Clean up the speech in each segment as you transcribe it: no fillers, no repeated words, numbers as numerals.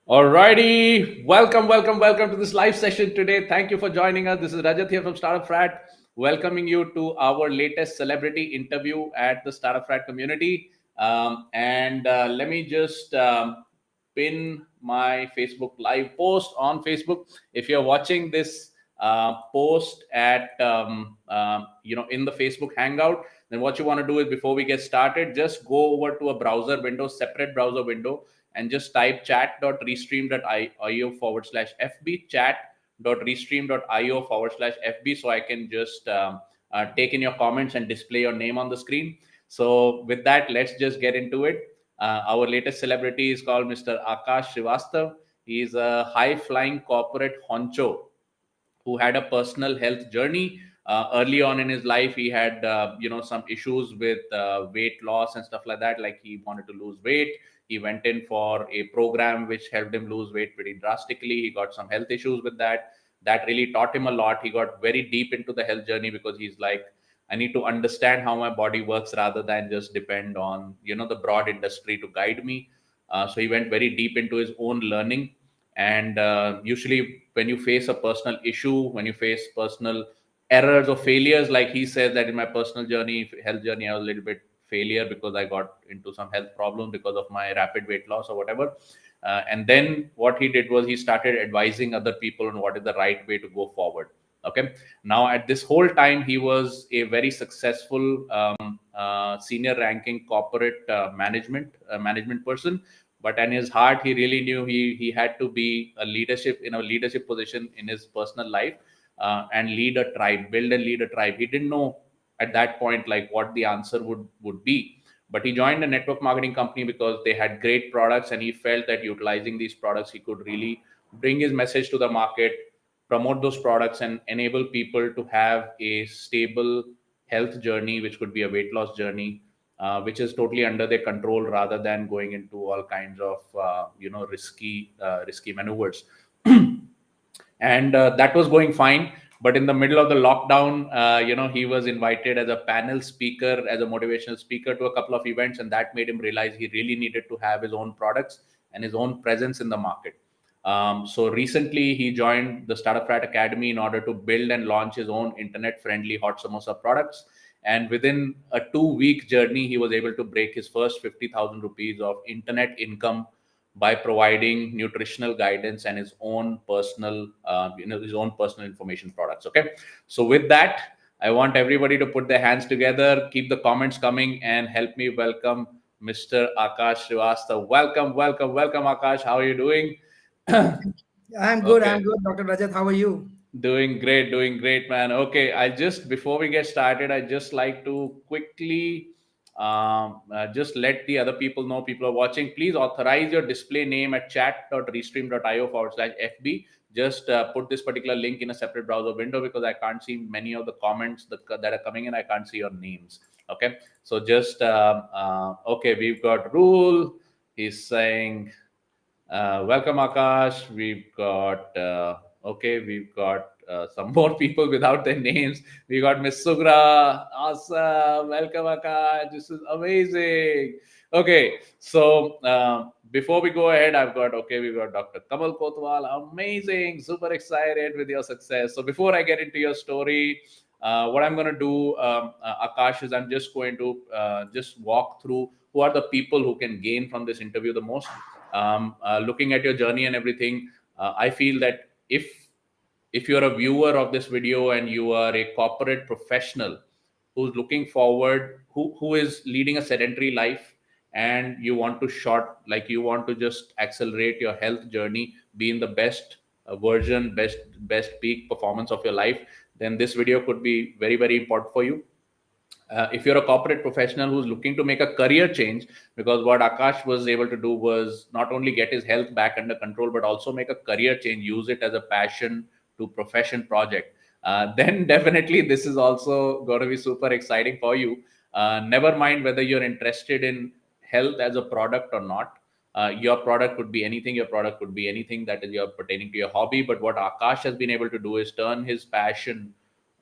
Alrighty, welcome to this live session today. Thank you for joining us. This is Rajat here from StartupFrat, welcoming you to our latest celebrity interview at the StartupFrat community. And let me just pin my Facebook live post on Facebook. If you're watching this post at in the Facebook Hangout, then what you want to do is before we get started, just go over to a browser window, separate browser window, and just type chat.restream.io /FB, chat.restream.io /FB, so I can just take in your comments and display your name on the screen. So, with that, let's just get into it. Our latest celebrity is called Mr. Aakash Srivastava. He is a high flying corporate honcho who had a personal health journey. Early on in his life, he had some issues with weight loss and stuff like that. Like he wanted to lose weight. He went in for a program which helped him lose weight pretty drastically. He got some health issues with that. That really taught him a lot. He got very deep into the health journey because he's like, I need to understand how my body works rather than just depend on the broad industry to guide me. So he went very deep into his own learning. And usually when you face a personal issue, when you face personal errors or failures, like he says that in my personal journey, health journey, I was a little bit failure because I got into some health problems because of my rapid weight loss or whatever. And then what he did was he started advising other people on what is the right way to go forward. Okay. Now at this whole time, he was a very successful senior ranking corporate management person, but in his heart he really knew he had to be a leadership position in his personal life, and lead a tribe, build and lead a tribe. He didn't know at that point like what the answer would be, but he joined a network marketing company because they had great products, and he felt that utilizing these products he could really bring his message to the market, promote those products, and enable people to have a stable health journey, which could be a weight loss journey, which is totally under their control rather than going into all kinds of risky maneuvers. And that was going fine, but in the middle of the lockdown, he was invited as a panel speaker, as a motivational speaker, to a couple of events, and that made him realize he really needed to have his own products and his own presence in the market. So recently he joined the StartupFrat Academy in order to build and launch his own internet friendly Hot Samosa products. And within a 2-week journey, he was able to break his first 50,000 rupees of internet income by providing nutritional guidance and his own personal information products. Okay, so with that, I want everybody to put their hands together, keep the comments coming, and help me welcome Mr. Aakash Srivastava. Welcome, Aakash. How are you doing? I'm good. I'm Okay. good, Dr. Rajat. How are you? Doing great, man. Okay, before we get started, I just like to quickly just let the other people know, people are watching, please authorize your display name at chat.restream.io /FB. Just put this particular link in a separate browser window because I can't see many of the comments that are coming in. I can't see your names. Okay, so just, okay, we've got Rule. He's saying, welcome, Akash. We've got some more people without their names. We got Miss Sugra. Awesome. Welcome, Akash. This is amazing. Okay, so before we go ahead, we've got Dr. Kamal Kotwal. Amazing. Super excited with your success. So before I get into your story, what I'm going to do, Akash, is I'm just going to just walk through who are the people who can gain from this interview the most. Looking at your journey and everything, I feel that if you're a viewer of this video and you are a corporate professional who's looking forward, who is leading a sedentary life, and you want to you want to just accelerate your health journey, be in the best version, best peak performance of your life, then this video could be very, very important for you. If you're a corporate professional who's looking to make a career change, because what Akash was able to do was not only get his health back under control, but also make a career change, use it as a passion to profession project, then definitely this is also going to be super exciting for you. Never mind whether you're interested in health as a product or not. Your product could be anything. Your product could be anything that is your pertaining to your hobby. But what Akash has been able to do is turn his passion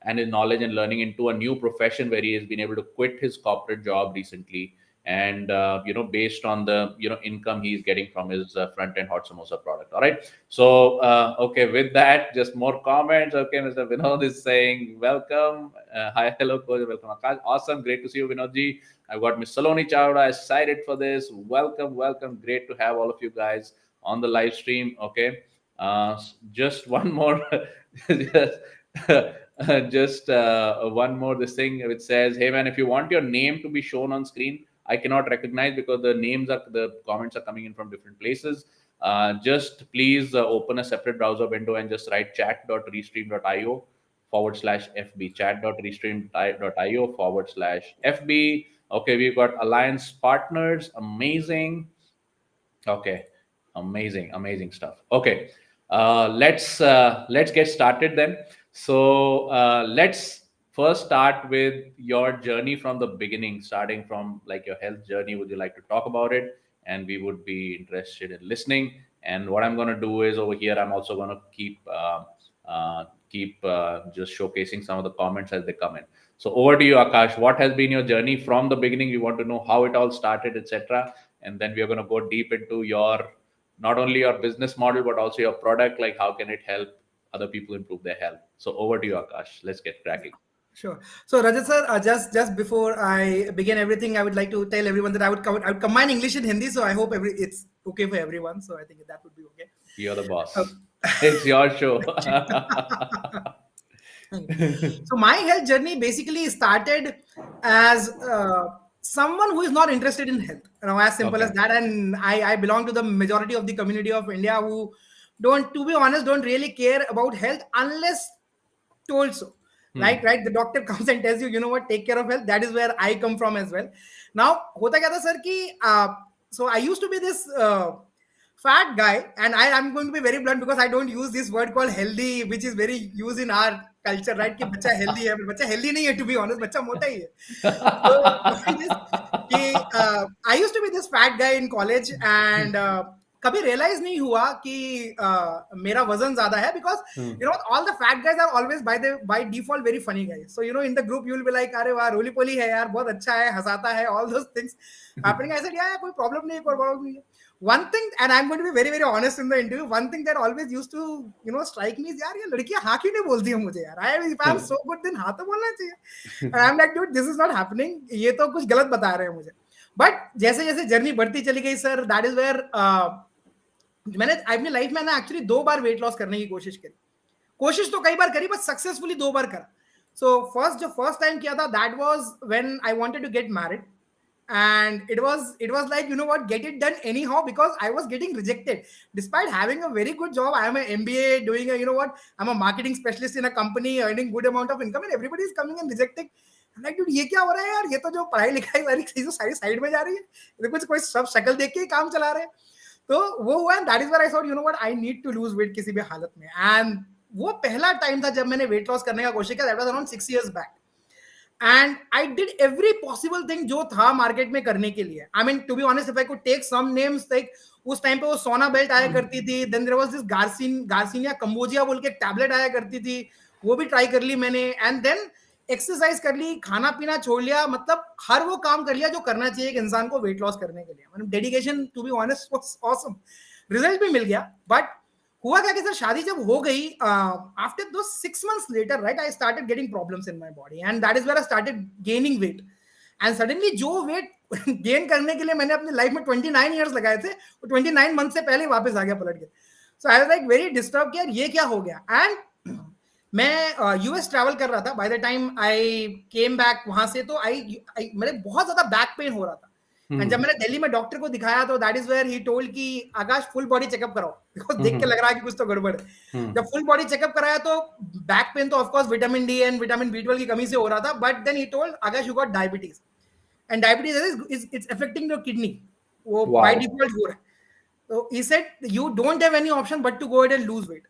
and his knowledge and learning into a new profession where he has been able to quit his corporate job recently and based on the income he's getting from his front end Hot Samosa product. All right. So okay, with that, just more comments. Okay, Mr. Vinod is saying welcome. Hi, hello, coach. Welcome, Akash. Awesome, great to see you, Vinodji. I've got Miss Saloni Chawda excited for this. Welcome, welcome. Great to have all of you guys on the live stream. Okay. Just one more, just, one more this thing which says, hey man, if you want your name to be shown on screen, I cannot recognize because the comments are coming in from different places. Just please open a separate browser window and just write chat.restream.io /FB, chat.restream.io /FB. Okay, we've got alliance partners. Amazing. Okay, amazing stuff. Okay, let's get started then. So let's first start with your journey from the beginning, starting from like your health journey. Would you like to talk about it? And we would be interested in listening. And what I'm going to do is over here, I'm also going to keep just showcasing some of the comments as they come in. So over to you, Akash. What has been your journey from the beginning? We want to know how it all started, etc. And then we are going to go deep into your not only your business model but also your product, like how can it help other people improve their health. So over to you, Akash. Let's get cracking. Sure. So Rajat sir, just before I begin everything, I would like to tell everyone that I would combine English and Hindi. So I hope it's okay for everyone. So I think that would be okay. You're the Uh, boss. It's your show. so my health journey basically started as someone who is not interested in health, as simple as Okay. that. And I belong to the majority of the community of India who don't, to be honest, don't really care about health unless told so. Hmm. Right, the doctor comes and tells you, you know what, take care of health. That is where I come from as well. Now hota kya tha sir ki so I used to be this fat guy, and I'm going to be very blunt because I don't use this word called healthy, which is very used in our culture, right? कि बच्चा healthy है, बच्चा healthy नहीं है, to be honest, बच्चा मोटा ही है. So point is कि I used to be this fat guy in college, and कभी realize नहीं हुआ कि मेरा वजन ज्यादा है, because Hmm. all the fat guys are always by default very funny guys. So in the group you will be like, अरे वाह रोली पोली है यार, बहुत अच्छा है, हंसाता है, all those things happening. I said, yeah, कोई problem नहीं है, कोई problem नहीं है. One thing, and I'm going to be very very honest in the interview, one thing that always used to strike me is, यार ये लड़कियां हाँ क्यों नहीं बोलती हैं मुझे यार. If I'm so good, then हाँ तो बोलना चाहिए. And I'm like, dude, this is not happening. ये तो कुछ गलत बता रहे हैं मुझे. But जैसे जैसे जर्नी बढ़ती चली गई सर, that is where मैंने अपनी लाइफ में ना एक्चुअली 2 बार वेट लॉस करने की कोशिश करी. कोशिश तो कई बार करी, बट सक्सेसफुली 2 बार करा. सो फर्स्ट टाइम किया था, that was when I wanted to get married. And it was like, get it done anyhow, because I was getting rejected despite having a very good job. I am an MBA doing I'm a marketing specialist in a company earning good amount of income, and everybody is coming and rejecting. I'm like, dude, ये क्या हो रहा है यार, ये तो जो पढ़ाई लिखाई वाली चीजें सारी साइड में जा रही है, ये कुछ कोई सब शक्ल देख के ही काम चला रहे हैं. तो वो हुआ, and that is where I thought, I need to lose weight किसी भी हालत में. एंड वो पहला टाइम था जब मैंने वेट लॉस करने का कोशिश किया. That was around 6 years back. And I did every possible thing जो था मार्केट में करने के लिए. I mean, to be honest, if I could take some names, like उस टाइम पे वो सोना बेल्ट आया करती थी, then there was this garcinia cambogia बोल के टैबलेट आया करती थी, वो भी ट्राई कर ली मैंने. एंड देन एक्सरसाइज कर ली, खाना पीना छोड़ लिया, मतलब हर वो काम कर लिया जो करना चाहिए एक इंसान को वेट लॉस करने के लिए. मतलब dedication, to be honest, was awesome. Result भी मिल गया. बट हुआ क्या कि सर, शादी जब हो गई, आफ्टर दो 6 months later, right, I started getting problems in my body, and that is where I started gaining weight. And suddenly जो वेट गेन करने के लिए मैंने अपनी लाइफ में 29 years लगाए थे, वो 29 months से पहले वापस आ गया पलट के. So I was like very disturb कि यार ये क्या हो गया. एंड मैं यूएस ट्रैवल कर रहा था. By the time I came back वहां से, तो मेरे बहुत ज्यादा बैक पेन हो रहा था. एंड जब मैंने दिल्ली में डॉक्टर को दिखाया, तो that is where he told कि आकाश फुल बॉडी चेकअप कराओ, बिकॉज देख के लग रहा है कि कुछ तो गड़बड़ है. जब फुल बॉडी चेकअप कराया, तो बैक पेन तो of course vitamin D and vitamin B12 की कमी से हो रहा था. But then he told, Akash you got diabetes, and diabetes is affecting your kidney. वो बाय डिफॉल्ट हो रहा है. तो he said you don't have any option but to go and lose weight.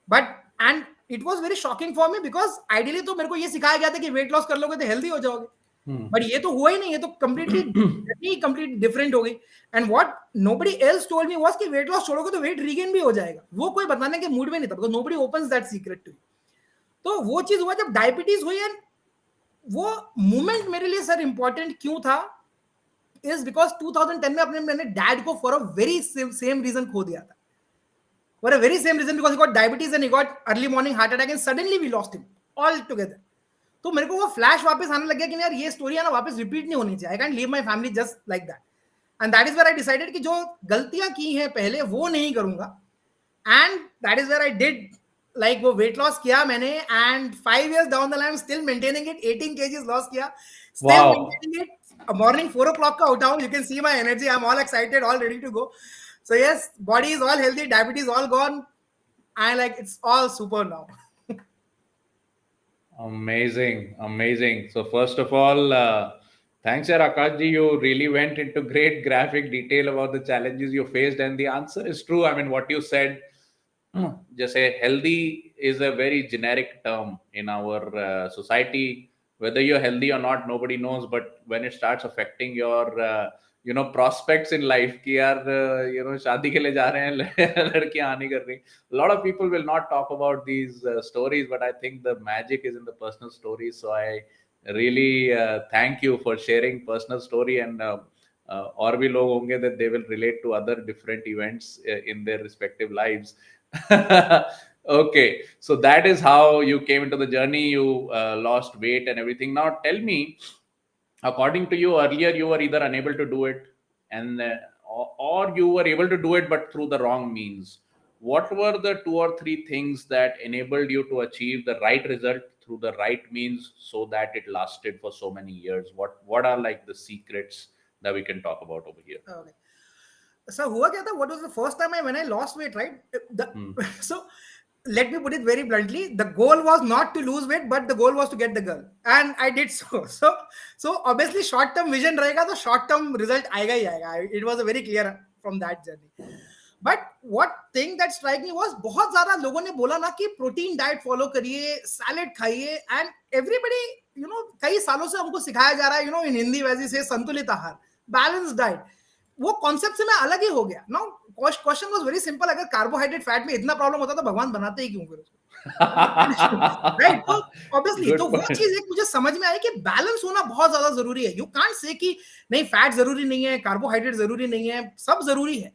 But and it was very shocking for me, because ideally तो मेरे को ये सिखाया गया था कि वेट लॉस कर लोगे तो हेल्दी हो जाओगे. बट ये तो हुआ ही नहीं, ये तो कंप्लीटली डिफरेंट हो गई. And what nobody else told me was कि वेट लॉस छोड़ोगे तो वेट रीगेन भी हो जाएगा. वो कोई बताने के मूड में नहीं था, because nobody opens that secret to you. तो वो चीज हुआ जब डायबिटीज हुई. एंड वो मोमेंट मेरे लिए सर इंपॉर्टेंट क्यों था is because 2010 में अपने मैंने डैड को for a very same reason खो दिया था. For a very same reason, because he got diabetes and he got early morning heart attack and suddenly we lost him all together. तो मेरे को वो फ्लैश वापस आने लग गया कि यार ये स्टोरी है ना वापस रिपीट नहीं होनी चाहिए. I can't leave my family just like that. And that is where I decided कि जो गलतियां की हैं पहले वो नहीं करूंगा. And that is where I did like वो वेट लॉस किया मैंने. And 5 years down the line still maintaining it. 18 kgs loss किया. Still maintaining it. Morning 4 o'clock का उठा हूं. You can see my energy. I am all excited, all ready to go. So yes, body is all healthy, diabetes all gone. I like it's all super now. Amazing. So first of all, thanks, Aakash ji. You really went into great graphic detail about the challenges you faced, and the answer is true. I mean, what you said, just say healthy is a very generic term in our society. Whether you're healthy or not, nobody knows. But when it starts affecting your prospects in life कि यार शादी के लिए जा रहे हैं, लड़कियां आने कर रही, a lot of people will not talk about these stories, but I think the magic is in the personal stories. So I really thank you for sharing personal story. And और भी लोग होंगे that they will relate to other different events in their respective lives. Okay, so that is how you came into the journey. You lost weight and everything. Now tell me, according to you, earlier you were either unable to do it and or you were able to do it but through the wrong means. What were the 2 or 3 things that enabled you to achieve the right result through the right means so that it lasted for so many years? What are like the secrets that we can talk about over here? Okay. So हुआ क्या था? What was the first time when I lost weight, right? So let me put it very bluntly. The goal was not to lose weight, but the goal was to get the girl, and I did so. So obviously short term vision रहेगा तो short term result आएगा ही आएगा. It was a very clear from that journey. But what thing that strike me was बहुत ज़्यादा लोगों ने बोला ना कि प्रोटीन डाइट फॉलो करिए, सैलेड खाइए, and everybody कई सालों से हमको सिखाया जा रहा है in हिंदी वैसे से संतुलित आहार, बैलेंस डाइट. वो कॉन्सेप्ट से मैं अलग ही हो गया. Now question was very simple. अगर कार्बोहाइड्रेट फैट में इतना प्रॉब्लम होता तो भगवान बनाते ही क्यों फिर उसको? राइट. तो ऑब्वियसली तो वो चीज एक मुझे समझ में आई कि बैलेंस होना बहुत ज्यादा जरूरी है. यू कांट से कि नहीं फैट जरूरी नहीं है, कार्बोहाइड्रेट जरूरी नहीं है, सब जरूरी है,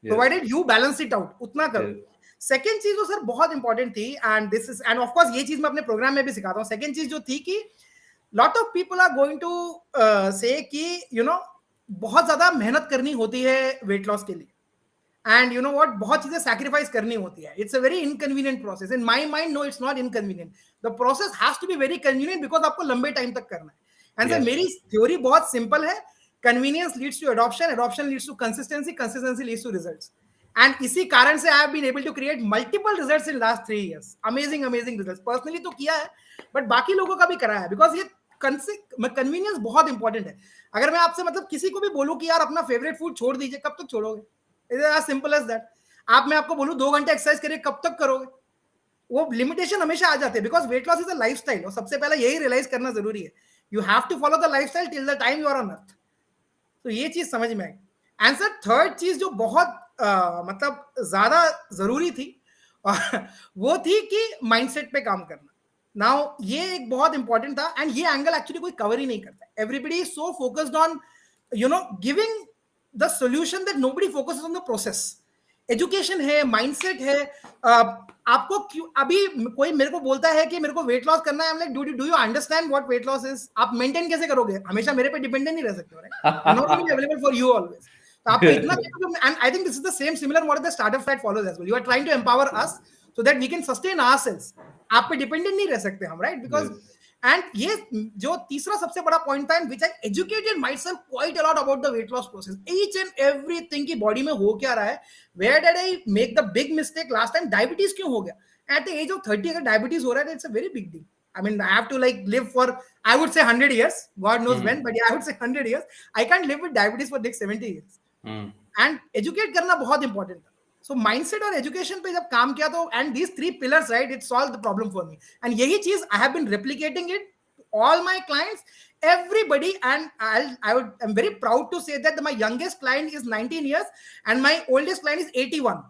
provided you balance it out. उतना करो. सेकेंड चीज जो सर बहुत इंपॉर्टेंट थी, and this is end of course ये चीज मैं अपने प्रोग्राम में भी सिखाता हूँ. सेकेंड चीज जो थी कि lot of people are going to say कि बहुत ज्यादा मेहनत करनी होती है वेट लॉस के लिए, एंड यू नो व्हाट, बहुत चीजें सैक्रिफाइस करनी होती है. It's a very inconvenient process. In my mind no, it's not inconvenient. The process has to be very convenient because आपको लंबे टाइम तक करना है. एंड सर मेरी थ्योरी बहुत सिंपल है. Convenience leads to adoption, adoption leads to consistency, consistency leads to results. And इसी कारण से I have been able to create multiple results in last 3 years. Amazing results. Personally तो किया है, but बाकी लोगों का भी कराया है, बिकॉज ये कन्वीनियंस बहुत इंपॉर्टेंट है. अगर मैं आपसे मतलब किसी को भी बोलूं कि यार अपना फेवरेट फूड छोड़ दीजिए, कब तक छोड़ोगे? It is as simple as that. मैं आपको बोलूं 2 घंटे एक्सरसाइज करिए, कब तक करोगे? वो लिमिटेशन हमेशा आ जाते हैं, because weight loss is a lifestyle. और सबसे पहले यही रियलाइज करना जरूरी है. You have to follow the lifestyle till the time you are on earth. तो ये चीज समझ में आई. एंड सर थर्ड चीज जो बहुत मतलब ज्यादा जरूरी थी वो थी कि माइंडसेट पे काम करना. नाउ ये एक बहुत इंपॉर्टेंट था, एंड ये एंगल एक्चुअली कोई कवर ही नहीं करता. Everybody is so focused on giving the solution that nobody focuses on the process. Education है, माइंडसेट है. आपको क्यों अभी कोई मेरे को बोलता है कि मेरे को वेट लॉस करना है, I am like do you understand what wait loss is? आप मेंटेन कैसे करोगे? हमेशा मेरे पे डिपेंडेंट नहीं रह सकते हो, right? Not only available for you always. तो आपको इतना, and I think this is the same similar what the startup frat follows as well. You are trying to empower us so that we can sustain ourselves. आप पे dependent नहीं रह सकते हम, right? Because and ये जो तीसरा सबसे बड़ा पॉइंट था, which I educated myself quite a lot about the weight loss process. Each and everything की बॉडी में हो क्या रहा है, where did I make the big mistake last time, diabetes क्यों हो गया एट द एज ऑफ 30? अगर डायबिटीज हो रहा है, it's a very big deal. I mean, I have to like live for, I would say 100 years. God knows when, but yeah, I would say 100 years. I can't live with diabetes for next 70 years. And educate करना बहुत important था. So mindset और education पे जब काम किया तो, and these 3 pillars, right, it solved the problem for me. And यही चीज I have been replicating it to all my clients, everybody. And I'm very proud to say that my youngest client is 19 years and my oldest client is 81.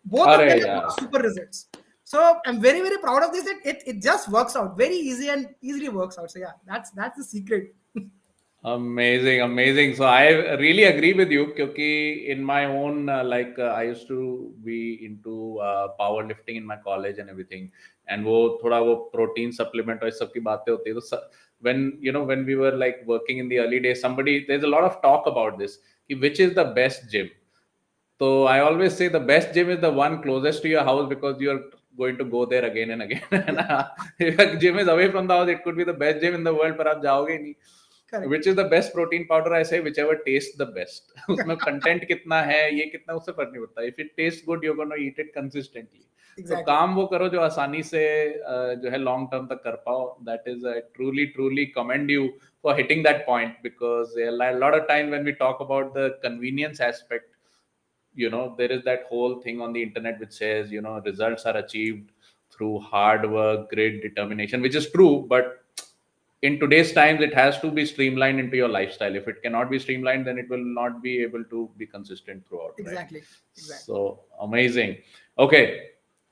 Both of them have super results. So I'm very, very proud of this. It just works out very easy and easily works out. So yeah, that's the secret. Amazing, amazing. So I really agree with you because in my own I used to be into powerlifting in my college and everything, and वो थोड़ा वो protein supplement और इस सब की बातें होती है तो when when we were like working in the early days, there's a lot of talk about this कि which is the best gym. So I always say the best gym is the one closest to your house because you're going to go there again and again. And if a gym is away from the house, it could be the best gym in the world, but आप जाओगे नहीं. Correct. Which is the best protein powder? I say whichever tastes the best. उसमें content कितना है, ये कितना उससे फर्क नहीं पड़ता. If it tastes good, you're gonna eat it consistently. तो Exactly. काम वो करो जो आसानी से जो है long term तक कर पाओ. That is, I truly commend you for hitting that point because a lot of time when we talk about the convenience aspect, there is that whole thing on the internet which says results are achieved through hard work, great determination, which is true, but in today's times it has to be streamlined into your lifestyle. If it cannot be streamlined, then it will not be able to be consistent throughout. Exactly. Right? Exactly. So amazing. Okay,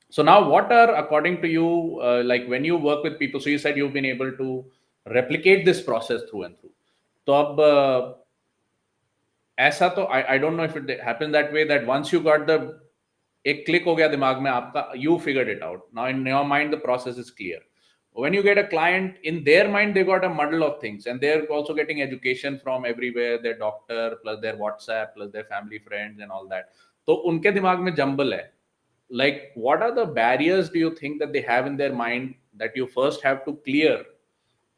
so now what are, according to you, like when you work with people, so you said you've been able to replicate this process through and through. तो अब ऐसा तो I don't know if it happens that way that once you got the एक click हो गया दिमाग में आपका, you figured it out. Now in your mind the process is clear. When you get a client, in their mind they got a muddle of things and they're also getting education from everywhere, their doctor plus their WhatsApp plus their family friends and all that. तो उनके दिमाग में jumble है. Like what are the barriers do you think that they have in their mind that you first have to clear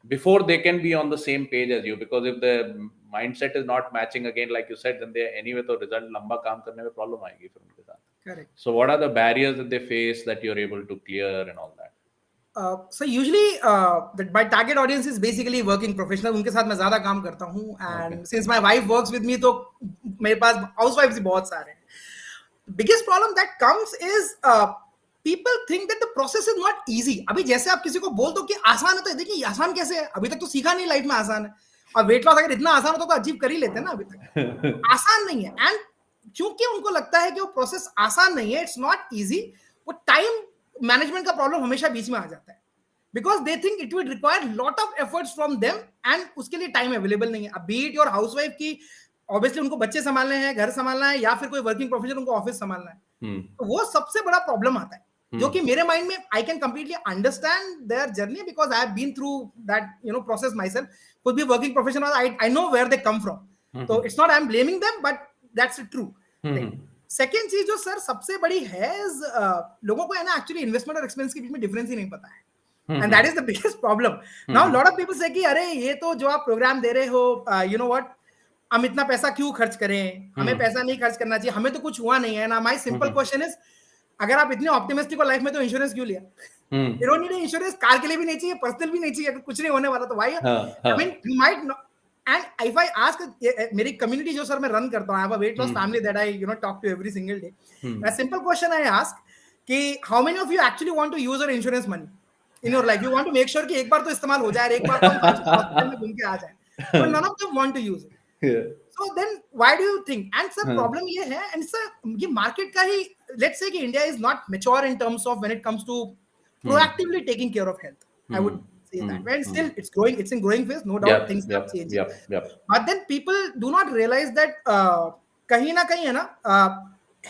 before they can be on the same page as you? Because if the mindset is not matching, again like you said, then they anyway तो result लंबा काम करने में problem आएगी फिर उनके साथ. Correct. So what are the barriers that they face that you're able to clear and all that? So usually my target audience is basically working professional. उनके साथ मैं ज़्यादा काम करता हूँ and since my wife works with me तो मेरे पास housewives भी बहुत सारे हैं. Biggest problem that comes is people think that the process is not easy. अभी जैसे आप किसी को बोल दो कि आसान है तो देखिए आसान कैसे है, अभी तक तो सीखा नहीं लाइफ में आसान है. और वेट लॉस अगर इतना आसान होता तो अचीव कर ही लेते ना. अभी तक आसान नहीं है एंड क्योंकि उनको लगता है कि वो प्रोसेस आसान नहीं है, इट्स नॉट इजी, वो टाइम मैनेजमेंट का प्रॉब्लम हमेशा बीच में आ जाता है because they think it will require lot of efforts from them and उसके लिए टाइम अवेलेबल नहीं है. अब बीट योर हाउसवाइफ की ऑब्वियसली उनको बच्चे संभालने हैं, घर संभालना है, या फिर कोई वर्किंग प्रोफेशनल उनको ऑफिस संभालना है. तो वो सबसे बड़ा प्रॉब्लम आता है जो कि मेरे माइंड में I can completely understand their journey because I have been through that process myself. खुद भी working professional, I know where they come from. तो it's not I am blaming them but that's true. Second चीज जो sir सबसे बड़ी है लोगों को है ना एक्चुअली इन्वेस्टमेंट और एक्सपेंस के बीच में डिफरेंस ही नहीं पता है. And that is the biggest problem. Now a lot of people say कि अरे ये तो जो आप प्रोग्राम दे रहे हो, you know what, हम इतना पैसा क्यों खर्च करें, हमें पैसा नहीं खर्च करना चाहिए, हमें तो कुछ हुआ नहीं है ना. माय सिंपल क्वेश्चन इज, अगर आप इतने ऑप्टिमिस्टिक हो लाइफ में तो इंश्योरेंस क्यों लिया? You don't need insurance, car के लिए भी नहीं चाहिए, पर्सनल भी नहीं चाहिए, अगर कुछ नहीं होने वाला तो why? I mean you might not. And if I ask, मेरी कम्युनिटी जो सर मैं रन करता हूँ, I have a weight loss family that I talk to every single day. A simple question I ask कि how many of you actually want to use your insurance money in your life? You want to make sure कि एक बार तो इस्तेमाल हो जाए, एक बार तो हम हॉस्पिटल में घूम के आ जाए. But none of them want to use it. Yeah. So then why do you think? And sir problem ये है, and sir ये market का ही, let's say कि India is not mature in terms of when it comes to proactively taking care of health. I would say that. When still it's growing, it's in growing phase, no doubt. Things are changing. But then people do not realize that कहीं ना कहीं है ना,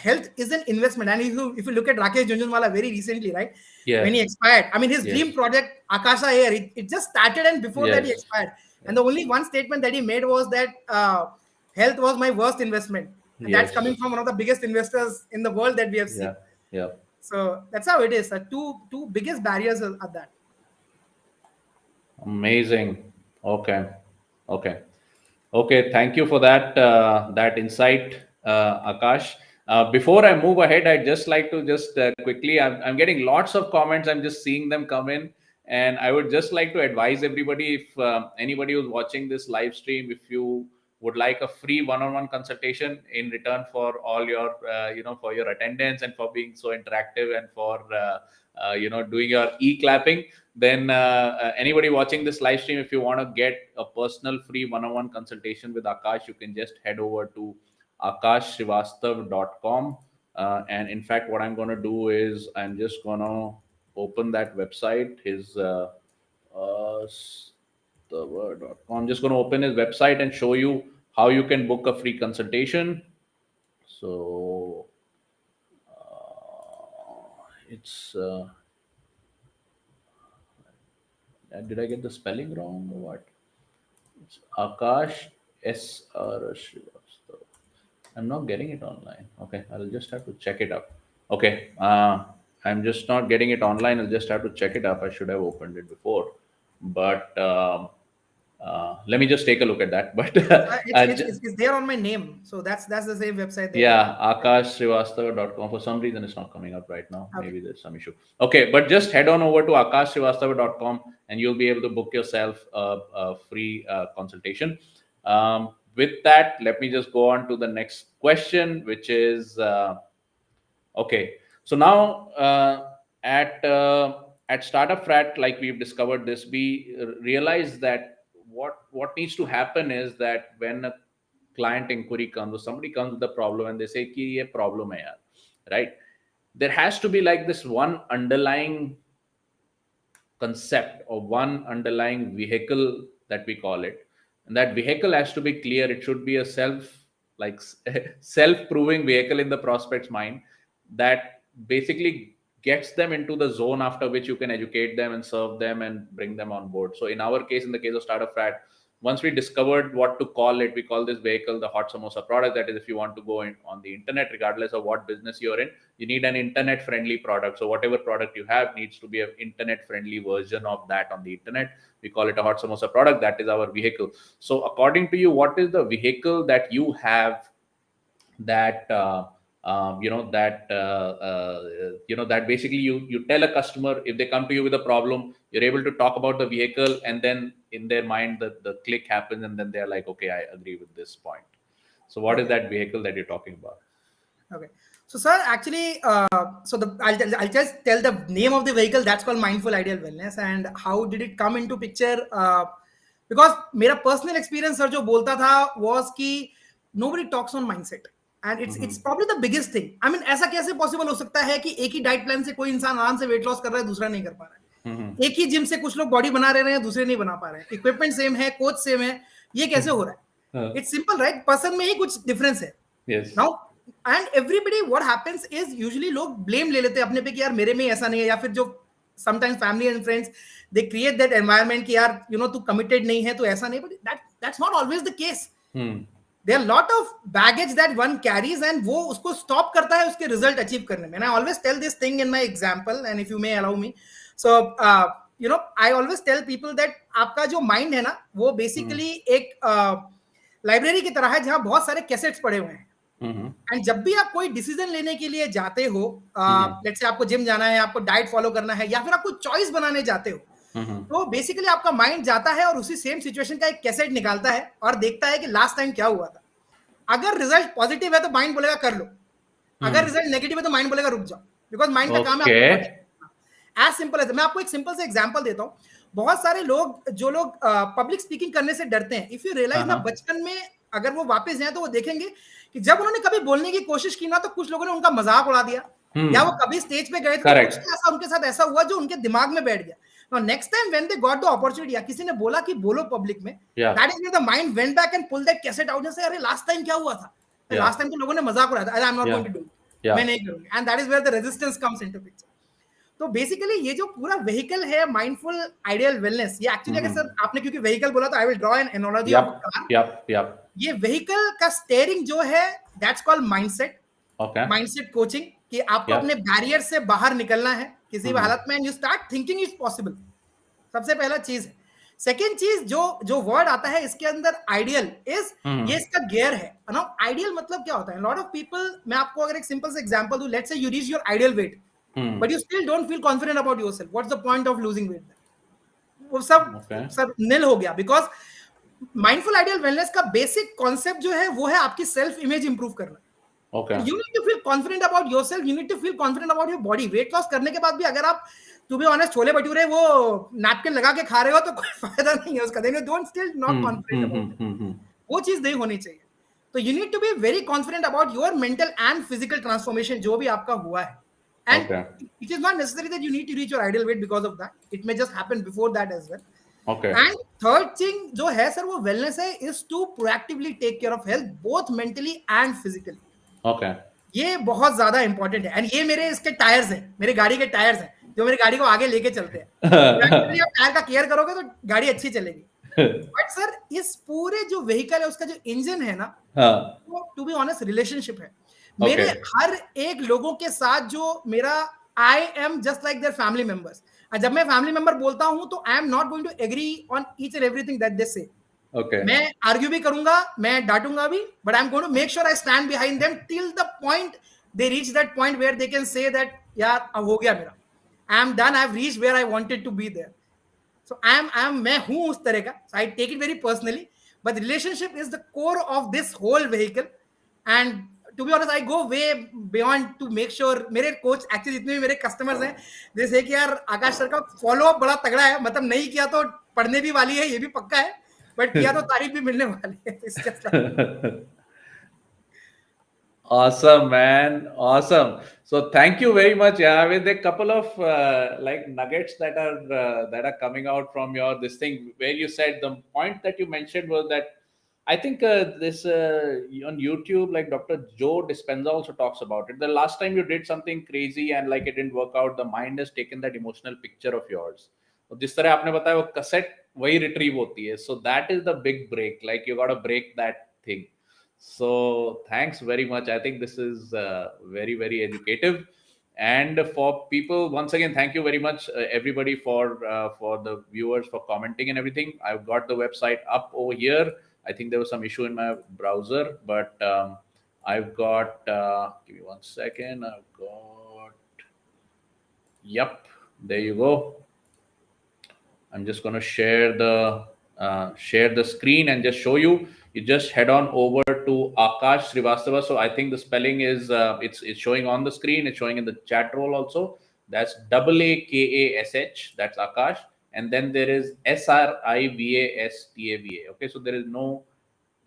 health is an investment. And if you look at Rakesh Jhunjhunwala very recently, right? Yeah. When he expired, I mean his dream project Aakash Air, it just started, and before that he expired. And the only one statement that he made was that health was my worst investment. And that's coming from one of the biggest investors in the world that we have seen. Yeah. So that's how it is. Two biggest barriers are that. Amazing. Okay. Thank you for that insight, Aakash. Before I move ahead, I'd just like to quickly, I'm getting lots of comments. I'm just seeing them come in. And I would just like to advise everybody, if anybody who's watching this live stream, if you would like a free one-on-one consultation in return for all your, for your attendance and for being so interactive and for, doing your e-clapping, then anybody watching this live stream, if you want to get a personal free one-on-one consultation with Aakash, you can just head over to aakashsrivastava.com. And in fact, what I'm going to do is I'm just going to open that website. His srivastava.com. I'm just going to open his website and show you how you can book a free consultation. So it's did I get the spelling wrong or what? It's Aakash Srivastava. I'm not getting it online. Okay, I'll just have to check it up. Okay, I'm just not getting it online. I'll just have to check it up. I should have opened it before, but let me just take a look at that. But It's there on my name, so that's the same website. yeah, akashsrivastava.com. For some reason, it's not coming up right now. Okay. Maybe there's some issue. Okay, but just head on over to akashsrivastava.com and you'll be able to book yourself a free consultation. With that, let me just go on to the next question, which is okay. So now at StartupFrat, like we've discovered this, we realize that what needs to happen is that when a client inquiry comes or somebody comes with a problem and they say कि ये problem है यार, right? There has to be like this one underlying concept or one underlying vehicle that we call it, and that vehicle has to be clear. It should be a like self-proving vehicle in the prospect's mind that basically gets them into the zone after which you can educate them and serve them and bring them on board. So in our case, in the case of StartupFrat, once we discovered what to call it, we call this vehicle the Hot Samosa product. That is, if you want to go in on the internet, regardless of what business you're in, you need an internet friendly product. So whatever product you have needs to be an internet friendly version of that on the internet. We call it a Hot Samosa product. That is our vehicle. So according to you, what is the vehicle that you have that that basically you tell a customer, if they come to you with a problem, you're able to talk about the vehicle, and then in their mind the click happens, and then they're like, okay, I agree with this point. So what is that vehicle that you're talking about? Okay. So, sir, actually, I'll just tell the name of the vehicle. That's called Mindful Ideal Wellness. And how did it come into picture? Because मेरा personal experience, sir, जो बोलता था was कि nobody talks on mindset. And it's probably the biggest thing. I mean, ऐसा कैसे possible हो सकता है कि एक ही diet plan से कोई इंसान आराम से weight loss कर रहा है, दूसरा नहीं कर पा रहा है. एक ही जिम से कुछ लोग बॉडी बना रहे हैं, दूसरे नहीं बना पा रहे हैं. इक्विपमेंट सेम है, कोच सेम है, ये कैसे हो रहा है? It's simple, right? पर्सन में ही कुछ डिफरेंस है. Now and everybody what happens is usually लोग ब्लेम ले लेते हैं अपने पे कि यार मेरे में ऐसा नहीं है, या फिर जो sometimes family and friends they create that environment कि यार यू नो तू कमिटेड नहीं है, तो ऐसा नहीं. But that's not always the case. There are a lot of baggage that one carries, and वो उसको stop करता है उसके result achieve करने में. And I always tell this thing in my example, and if you may allow me. So, I always tell people that आपका जो mind है ना, वो basically एक library की तरह है जहाँ बहुत सारे cassettes पड़े हुए हैं. And जब भी आप कोई decision लेने के लिए जाते हो, let's say आपको gym जाना है, आपको diet follow करना है, या फिर आप कोई choice बनाने जाते हो, तो बेसिकली आपका माइंड जाता है और उसी सेम सिचुएशन का एक कैसेट निकालता है और देखता है कि लास्ट टाइम क्या हुआ था. अगर रिजल्ट पॉजिटिव है तो माइंड बोलेगा कर लो, अगर रिजल्ट नेगेटिव है तो माइंड बोलेगा रुक जाओ, बिकॉज माइंड का काम है. As simple as. मैं आपको एक सिंपल से एग्जांपल देता हूँ. बहुत सारे लोग जो लोग पब्लिक स्पीकिंग करने से डरते हैं, इफ यू रियलाइज ना, बचपन में अगर वो वापस जाए तो वो देखेंगे कि जब उन्होंने कभी बोलने की कोशिश की ना, तो कुछ लोगों ने उनका मजाक उड़ा दिया, या वो कभी स्टेज पे गए तो कुछ ऐसा उनके साथ ऐसा हुआ जो उनके दिमाग में बैठ गया. Now next time when they got the opportunity, या किसी ने बोला कि बोलो पब्लिक में, that is where the mind went back and pulled that cassette out and say, अरे last time क्या हुआ था? Last time तो लोगों ने मजाक उड़ाया था, I'm not going to do it. मैं नहीं करूंगा. And that is where the resistance comes into picture. तो basically ये जो पूरा vehicle है mindful ideal wellness, ये actually अगर सर आपने क्योंकि vehicle बोला तो I will draw an analogy of a car. ये vehicle का steering जो है, that's called mindset. Mindset coaching, कि आपको अपने बैरियर से बाहर निकलना है किसी भी हालत में, and you start thinking is possible. सबसे पहला चीज है. सेकेंड चीज जो वर्ड आता है इसके अंदर, आइडियल इज, ये इसका गियर है. ना आइडियल मतलब क्या होता है? लॉट ऑफ पीपल, मैं आपको अगर एक सिंपल से एग्जांपल दूं, let's say you reach your ideal weight, but you still don't feel confident about yourself. What's the point of losing weight? वो सब निल हो गया. बिकॉज माइंडफुल आइडियल वेलनेस का बेसिक कॉन्सेप्ट जो है वो है आपकी सेल्फ इमेज इंप्रूव करना. Okay. You need to feel confident about yourself. You need to feel confident about your body. Weight loss करने के बाद भी अगर आप to be honest chole bhature वो नैपकिन लगा के खा रहे हो तो कोई फायदा नहीं है उसका. Then you don't still not confident about it. वो चीज नहीं होनी चाहिए. तो you need to be very confident about your mental and physical transformation जो भी आपका हुआ है. And it is not necessary that you need to reach your ideal weight because of that. It may just happen before that as well. Okay. And third thing जो है sir वो wellness है, is to proactively take care of health both mentally and physically. Okay. ये बहुत ज्यादा important है. And ये मेरे इसके टायर्स हैं, मेरे गाड़ी के टायर्स हैं जो मेरी गाड़ी को आगे लेके चलते हैं. प्रोएक्टिवली आप टायर का केयर करोगे तो गाड़ी अच्छी चलेगी. बट सर इस पूरे जो व्हीकल है उसका जो इंजन है ना, हाँ. वो टू बी ऑनेस्ट रिलेशनशिप है. मेरे Okay. हर एक लोगों के साथ जो मेरा, I am just like their family members. जब मैं फैमिली मेंबर बोलता हूं तो I am not going to agree on each and everything that they say. Okay. मैं आर्ग्यू भी करूंगा, मैं डांटूंगा भी, but I am going to make sure I stand behind them till the point they reach that point where they can say that यार अब हो गया मेरा, I am done, I have reached where I wanted to be there. So I am मैं हूं उस तरह का. So I take it very personally, but relationship is the core of this whole vehicle. And to be honest, I go way beyond to make sure मेरे coach actually जितने भी मेरे customers हैं, जैसे कि यार आकाश सर का फॉलो अप बड़ा तगड़ा है, मतलब नहीं किया तो पढ़ने भी वाली है, ये भी पक्का है, बट किया तो तारीफ भी मिलने वाली है. It's just like, Awesome, man. Awesome. So thank you very much. Yeah, with a couple of like nuggets that are coming out from your this thing where you said the point that you mentioned was that I think this on YouTube, like Dr. Joe Dispenza also talks about it. The last time you did something crazy and like it didn't work out, the mind has taken that emotional picture of yours. तो जिस तरह आपने बताया वो cassette वही retrieve होती है. So that is the big break. Like you got to break that thing. So thanks very much. I think this is very, very educative. And for people, once again, thank you very much, everybody, for the viewers for commenting and everything. I've got the website up over here. I think there was some issue in my browser, but I've got. Give me 1 second. I've got. Yep, there you go. I'm just going to share the screen and just show you. You just head on over to Aakash Srivastava. So I think the spelling is it's showing on the screen. It's showing in the chat roll also. That's Aakash. That's Aakash, and then there is Srivastava. Okay, so there is no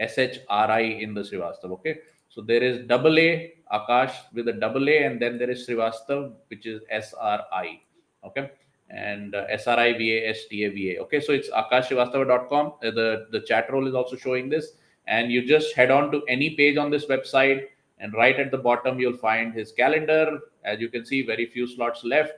SHRI in the Srivastava. Okay, so there is AA Akash with a double A, and then there is Srivastava, which is SRI. Okay, and SRIVASTAVA. Okay, so it's akashsrivastava.com. The chat roll is also showing this, and you just head on to any page on this website, and right at the bottom you'll find his calendar. As you can see, very few slots left.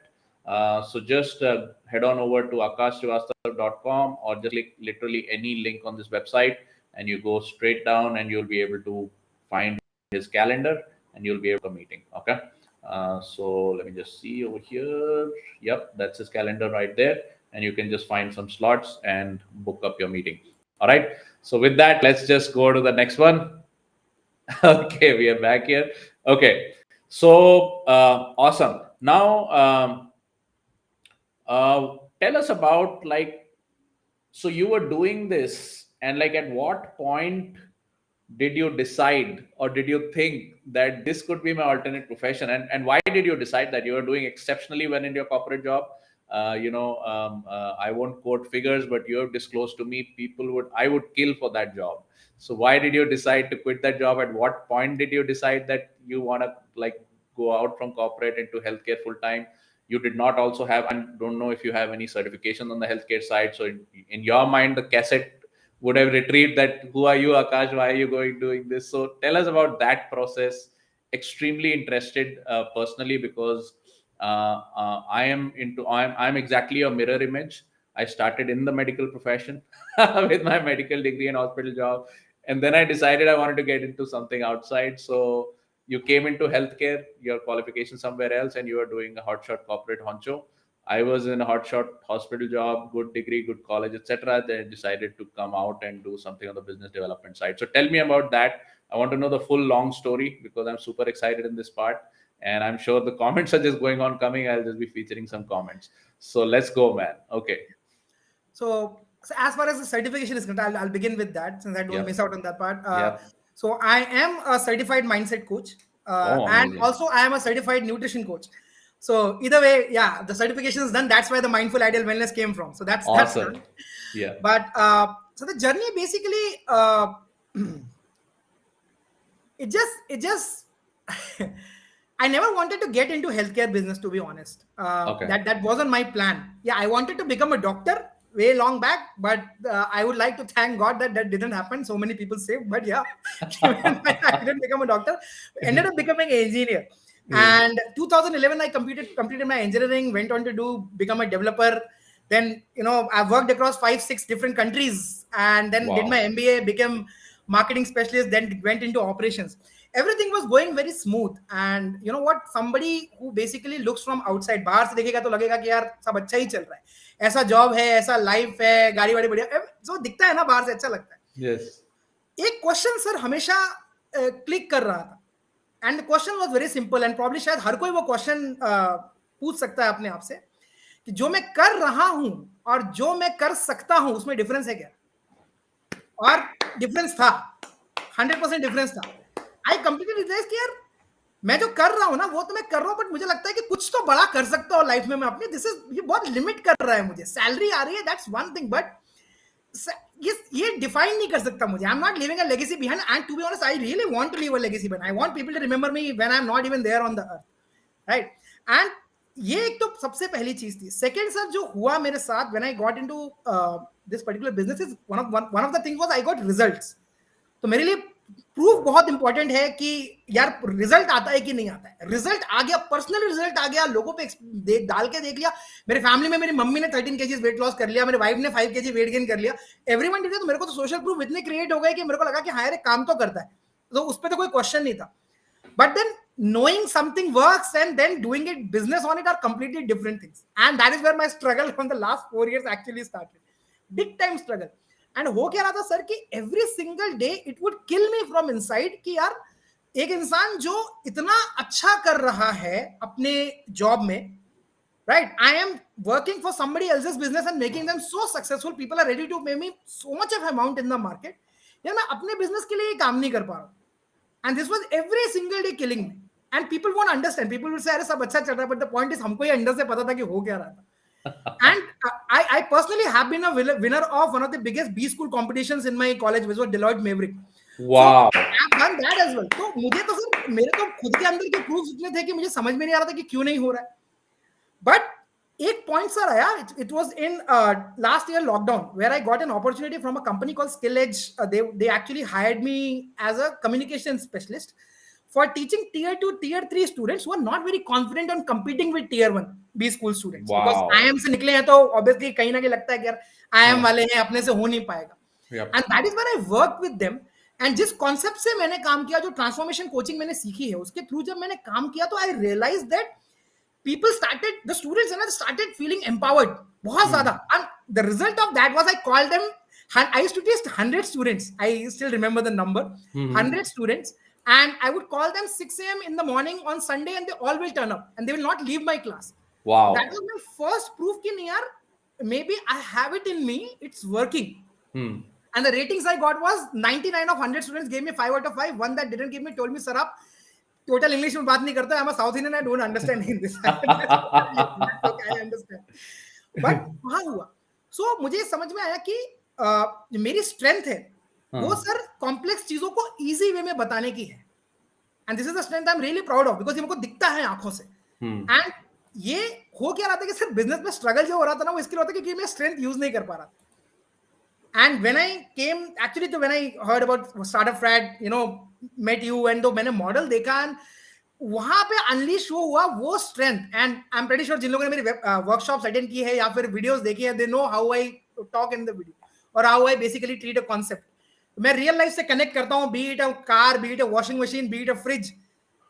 So just head on over to akashsrivastava.com or just click literally any link on this website, and you go straight down, and you'll be able to find his calendar, and you'll be able to meeting. Okay. So let me just see over here. Yep, that's his calendar right there. And you can just find some slots and book up your meeting. All right. So with that, let's just go to the next one. Okay, we are back here. Okay. So awesome. Now, tell us about like, so you were doing this, and like at what point did you decide or did you think that this could be my alternate profession, and why did you decide that? You were doing exceptionally well in your corporate job. I won't quote figures, but you have disclosed to me I would kill for that job. So why did you decide to quit that job? At what point did you decide that you want to like go out from corporate into healthcare full time? You did not also have, I don't know if you have any certification on the healthcare side, so in your mind the cassette would have retrieved that, who are you, Akash, why are you going doing this? So tell us about that process. Extremely interested personally, because I'm exactly a mirror image. I started in the medical profession with my medical degree and hospital job, and then I decided I wanted to get into something outside. So you came into healthcare, your qualification somewhere else, and you are doing a hotshot corporate honcho. I was in a hotshot hospital job, good degree, good college, etc. Then decided to come out and do something on the business development side. So tell me about that. I want to know the full long story, because I'm super excited in this part, and I'm sure the comments are just going on coming. I'll just be featuring some comments. So let's go, man. Okay. so as far as the certification is concerned, I'll begin with that since I don't miss Yep. out on that part. Yep. So I am a certified mindset coach, Oh, and amazing. also I am a certified nutrition coach. So either way, yeah, the certification is done. That's where the mindful ideal wellness came from. So that's Awesome. done. Yeah. But so the journey basically, it just I never wanted to get into healthcare business, to be honest. Okay. That wasn't my plan. Yeah, I wanted to become a doctor, way long back, but I would like to thank God that that didn't happen. So many people saved, but yeah, I didn't become a doctor. Ended up becoming an engineer. And 2011, I completed my engineering, went on to become a developer. Then, I worked across 5-6 different countries, and then did my Wow. MBA, became marketing specialist, then went into operations. Everything was going very smooth. And you know what, somebody who basically looks from outside, बाहर से देखेगा तो लगेगा कि यार सब अच्छा ही चल रहा है, ऐसा जॉब है, ऐसा लाइफ है, गाड़ी वाड़ी बढ़िया, जो दिखता है ना बाहर से अच्छा लगता है. Yes. एक क्वेश्चन सर हमेशा क्लिक कर रहा था, and question was very simple, and probably शायद हर कोई वो क्वेश्चन पूछ सकता है अपने आप से, कि जो मैं कर रहा हूं और जो मैं कर सकता हूं उसमें डिफरेंस है क्या. और डिफरेंस था, 100% डिफरेंस था. आई कंप्लीटली रियलाइज कि यार मैं जो कर रहा हूं ना वो तो मैं कर रहा हूं, बट मुझे लगता है कि कुछ तो बड़ा कर सकता हूं लाइफ में मैं अपनी. ये बहुत लिमिट कर रहा है मुझे. सैलरी आ रही है, दैट्स वन थिंग, बट ये डिफाइन नहीं कर सकता मुझे. I am not living a legacy behind, and to be honest I really want to leave a legacy behind. I want people to remember me when I am not even there on the earth, right. And ये एक तो सबसे पहली चीज थी. Second sir जो हुआ मेरे साथ when I got into this particular business is one of the thing was I got results. तो मेरे लिए प्रूफ बहुत इंपॉर्टेंट है कि यार रिजल्ट आता है कि नहीं आता है. रिजल्ट आ गया, पर्सनल रिजल्ट आ गया, लोगों पे डाल के देख लिया. मेरे फैमिली में मेरी मम्मी ने 13 kg वेट लॉस कर लिया, मेरे वाइफ ने 5 kg वेट गेन कर लिया, एवरीवन डिड. तो मेरे को तो सोशल प्रूफ इतने क्रिएट हो गए कि मेरे को लगा कि हाँ यार काम तो करता है, तो उस पर तो कोई क्वेश्चन नहीं था. But then knowing something works and then doing it, business on it, are completely different things. And that is where my struggle from the last 4 years actually started. Big time struggle. And हो क्या रहा था sir कि every single day it would kill me from inside कि यार एक इंसान जो इतना अच्छा कर रहा है अपने जॉब में, right, I am working for somebody else's business and making them so successful, people are ready to pay me so much of amount in the market, यार मैं अपने बिजनेस के लिए काम नहीं कर पा रहा हूँ. And this was every single day killing me. And people won't understand. People will say, "अरे सब अच्छा चल रहा है," but the point is, हमको ये अंदर से पता था कि हो क्या रहा था. And I personally have been a winner of one of the biggest B school competitions in my college, which was Deloitte Maverick. Wow. So I have done that as well. तो मुझे तो सर मेरे तो खुद के अंदर के proofs इतने थे कि मुझे समझ में नहीं आ रहा था कि क्यों नहीं हो रहा है. But एक पॉइंट सर आया. It was in last year lockdown where I got an opportunity from a company called Skill Edge. They actually hired me as a communication specialist for teaching tier 2, tier 3 students who are not very confident on competing with tier 1 B school students. Wow. Because IIM से निकले हैं तो obviously कहीं ना कहीं लगता है कि यार IIM वाले हैं, अपने से हो नहीं पाएगा. Yep. And that is where I worked with them. And जिस कॉन्सेप्ट से मैंने काम किया, जो ट्रांसफॉर्मेशन कोचिंग मैंने सीखी है, उसके थ्रू जब मैंने काम किया तो I realise that people started, the students started feeling empowered बहुत ज़्यादा. And the result of that was I called them, I used to teach 100 students. I still remember the number, 100 students. And I would call them 6 a.m. in the morning on Sunday, and they all will turn up and they will not leave my class. Wow. That was my first proof कि नहीं यार, maybe I have it in me, it's working. And the ratings I got was 99 of 100 students gave me 5 out of 5. One that didn't give me told me, "Sir, आप total English में बात नहीं करता. I'm a South Indian, I don't understand English." Okay, I understand. But वहाँ हुआ. So मुझे समझ में आया कि मेरी स्ट्रेंथ है वो सर कॉम्प्लेक्स चीजों को इजी वे में बताने की है. And this is the strength I am really proud of, because ये मुझको दिखता है आंखों से. एंड ये हो क्या रहा था कि सर बिजनेस में स्ट्रगल जो हो रहा था ना, वो इसके लिए होता है क्योंकि मैं स्ट्रेंथ यूज नहीं कर पा रहा था. And when I came, actually, तो when I heard about StartupFrat, met you, and तो मैंने मॉडल देखा, and वहां पे अनलीश हुआ वो strength. And I am pretty sure जिन लोगों ने मेरी वर्कशॉप्स अटेंड की है या फिर वीडियोस देखी है, they know how I talk in the video और how I basically treat a concept. मैं रियल लाइफ से कनेक्ट करता हूँ, be it a car, be it a washing machine, be it a fridge,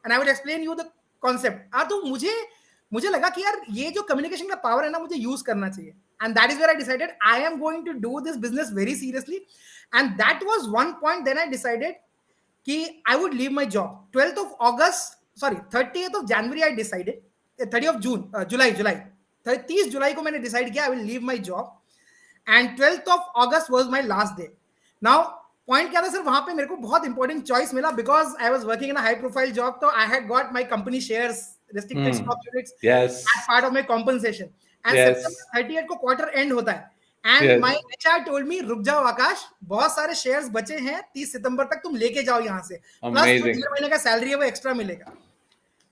and I will explain you the concept. तो मुझे लगा कि यार ये जो कम्युनिकेशन का पावर है ना, मुझे यूज करना चाहिए. And that is where I decided I am going to do this business very seriously. And that was one point. Then I decided कि I would leave my job. 30th of January I decided. 30th of June, July. 30th July को मैंने decide किया I will leave my job. And 12th of August was my last day. Now, point क्या था sir, वहाँ पे मेरे को बहुत important choice मिला because I was working in a high profile job. तो I had got my company shares, restricted stock units, yes, as part of my compensation. And yes. September 30th को quarter and होता है. And my HR told me, रुक जाओ आकाश, बहुत सारे shares बचे हैं, 30 सितंबर तक तुम लेके जाओ यहाँ से, प्लस जो 1 महीने का सैलरी है वो एक्स्ट्रा मिलेगा.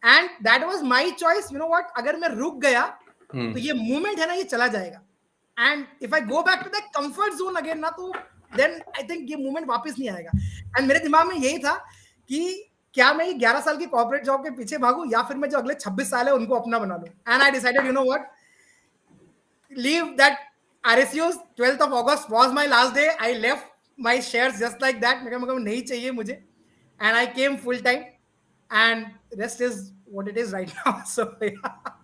And that was my choice. You know what, अगर मैं रुक गया तो ये मूवमेंट है ना, ये चला जाएगा. And if I go back to that comfort zone again ना, तो देन आई थिंक ये मूवमेंट वापस नहीं आएगा. एंड मेरे दिमाग में यही था कि क्या मैं ये 11 साल की कॉर्पोरेट जॉब के पीछे भागूं, या फिर मैं जो अगले 26 साल है उनको अपना बना लूं. And I decided, you know what, leave that RSUs. 12th of August was my last day. I left my shares just like that. मैं कहा नहीं चाहिए मुझे. And I came full time. And rest is what it is right now. So yeah.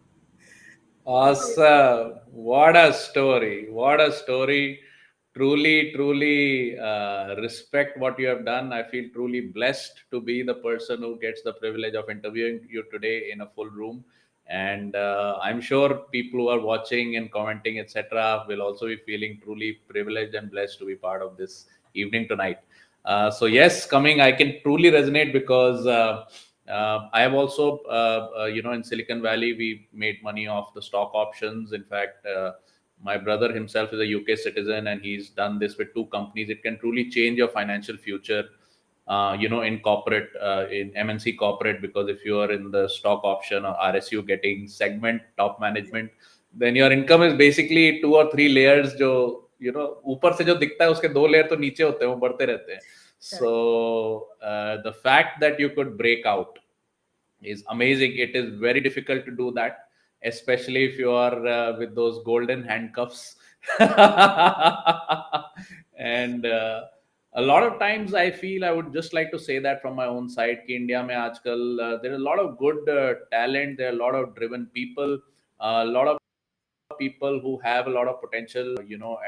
Awesome. What a story. What a story. Truly, truly respect what you have done. I feel truly blessed to be the person who gets the privilege of interviewing you today in a full room. And I'm sure people who are watching and commenting, etc., will also be feeling truly privileged and blessed to be part of this evening tonight. So yes, coming, I can truly resonate because I have also, in Silicon Valley, we made money off the stock options. In fact, my brother himself is a UK citizen, and he's done this with 2 companies. It can truly change your financial future, in corporate, in MNC corporate, because if you are in the stock option or RSU getting segment top management, then your income is basically 2 or 3 layers. जो ऊपर से जो दिखता है उसके 2 layer तो नीचे होते हैं, वो बढ़ते रहते हैं. So the fact that you could break out is amazing. It is very difficult to do that, especially if you are with those golden handcuffs. And a lot of times I feel, I would just like to say that from my own side, कि India में आजकल there are a lot of good talent, there are a lot of driven people, a lot of people who have a lot of potential,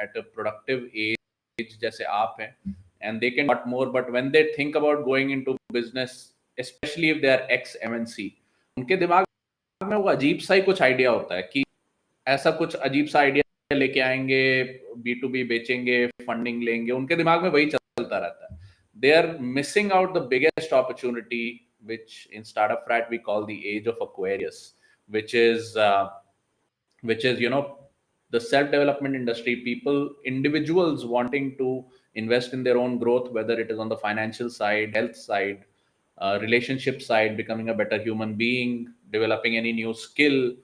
at a productive age जैसे आप हैं, and they can do a lot more. But when they think about going into business, especially if they are ex MNC, उनके दिमाग में वो अजीब सा ही कुछ आइडिया होता है कि ऐसा कुछ अजीब सा आइडिया लेके आएंगे, B2B बेचेंगे, फंडिंग लेंगे. उनके दिमाग में वही चलता रहता है. They are missing out the biggest opportunity, which in StartupFrat we call the age of Aquarius, which is the self development industry, people, individuals wanting to invest in their own growth, whether it is on the financial side, health side, relationship side, becoming a better human being, developing any new skill.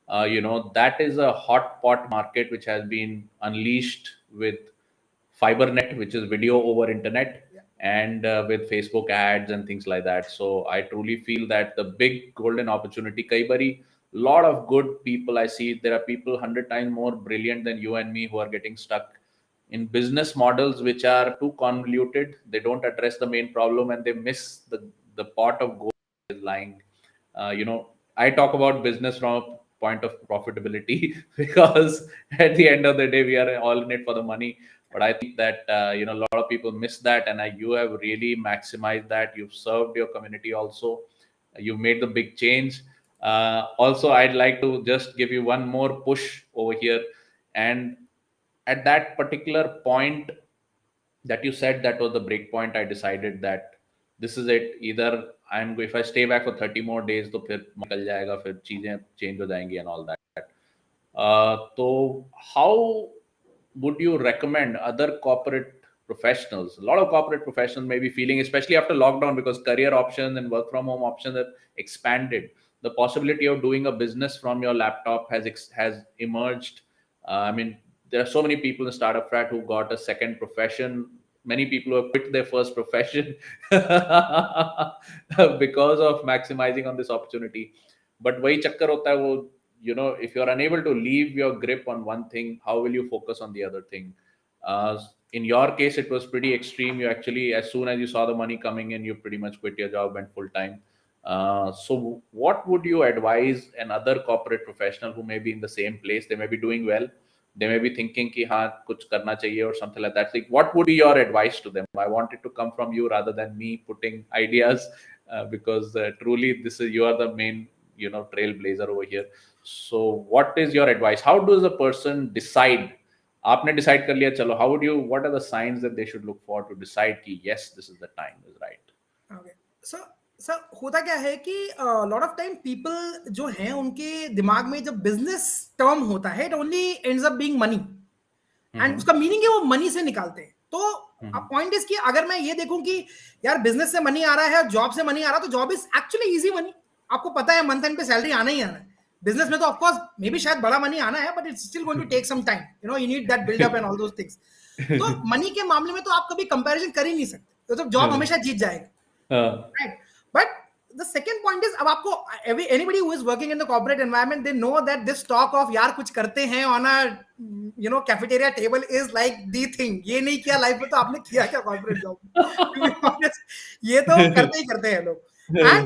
That is a hot pot market which has been unleashed with FiberNet, which is video over internet, and with Facebook ads and things like that. So I truly feel that the big golden opportunity, kai bari, lot of good people I see. There are people 100 times more brilliant than you and me who are getting stuck in business models which are too convoluted. They don't address the main problem, and they miss the pot of gold is lying. I talk about business from a point of profitability because at the end of the day, we are all in it for the money. But I think that a lot of people miss that, and you have really maximized that. You've served your community also. You've made the big change. Also, I'd like to just give you one more push over here. And at that particular point that you said, that was the break point, I decided that this is it. Either if I stay back for 30 more days, तो फिर निकल जाएगा, फिर चीजें change हो जाएंगी and all that. So how would you recommend other corporate professionals? A lot of corporate professionals may be feeling, especially after lockdown, because career options and work from home options have expanded. The possibility of doing a business from your laptop has emerged. There are so many people in StartupFrat who got a second profession. Many people who have quit their first profession because of maximizing on this opportunity. But वही चक्कर होता है वो, if you're unable to leave your grip on one thing, how will you focus on the other thing? In your case, it was pretty extreme. You actually, as soon as you saw the money coming in, you pretty much quit your job, went full time. So what would you advise another corporate professional who may be in the same place? They may be doing well. They may be thinking ki haan, kuch karna chahiye or something like that. Like, what would be your advice to them? I want it to come from you rather than me putting ideas, because truly you are the main, trailblazer over here. So what is your advice? How does a person decide? आपने decide कर लिया, चलो, what are the signs that they should look for to decide कि yes, this is the time, is right? Okay. So होता क्या है कि lot of time people जो हैं उनके दिमाग में जब business term होता है, it only ends up being money, and उसका meaning है वो money से निकालते हैं. तो point is कि अगर मैं ये देखूं कि यार business से money आ रहा है, job से money आ रहा है, तो job is actually easy money. आपको पता है month end पे salary आना ही आना है. बिजनेस में तो ऑफकोर्स मे बी शायद बड़ा मनी आना है, but it's still going to take some time, you know, you need that build up and all those things. तो मनी के मामले में तो आप कभी कंपैरिजन कर ही नहीं सकते, तो जॉब हमेशा जीत जाएगा, right. But the second point is, अब आपको anybody who is working in the corporate environment, they know that this talk of यार कुछ करते हैं on a, you know, cafeteria table is like the thing. ये नहीं किया लाइफ में तो आपने किया क्या corporate job? To be honest, ये तो करते ही करते हैं लोग. And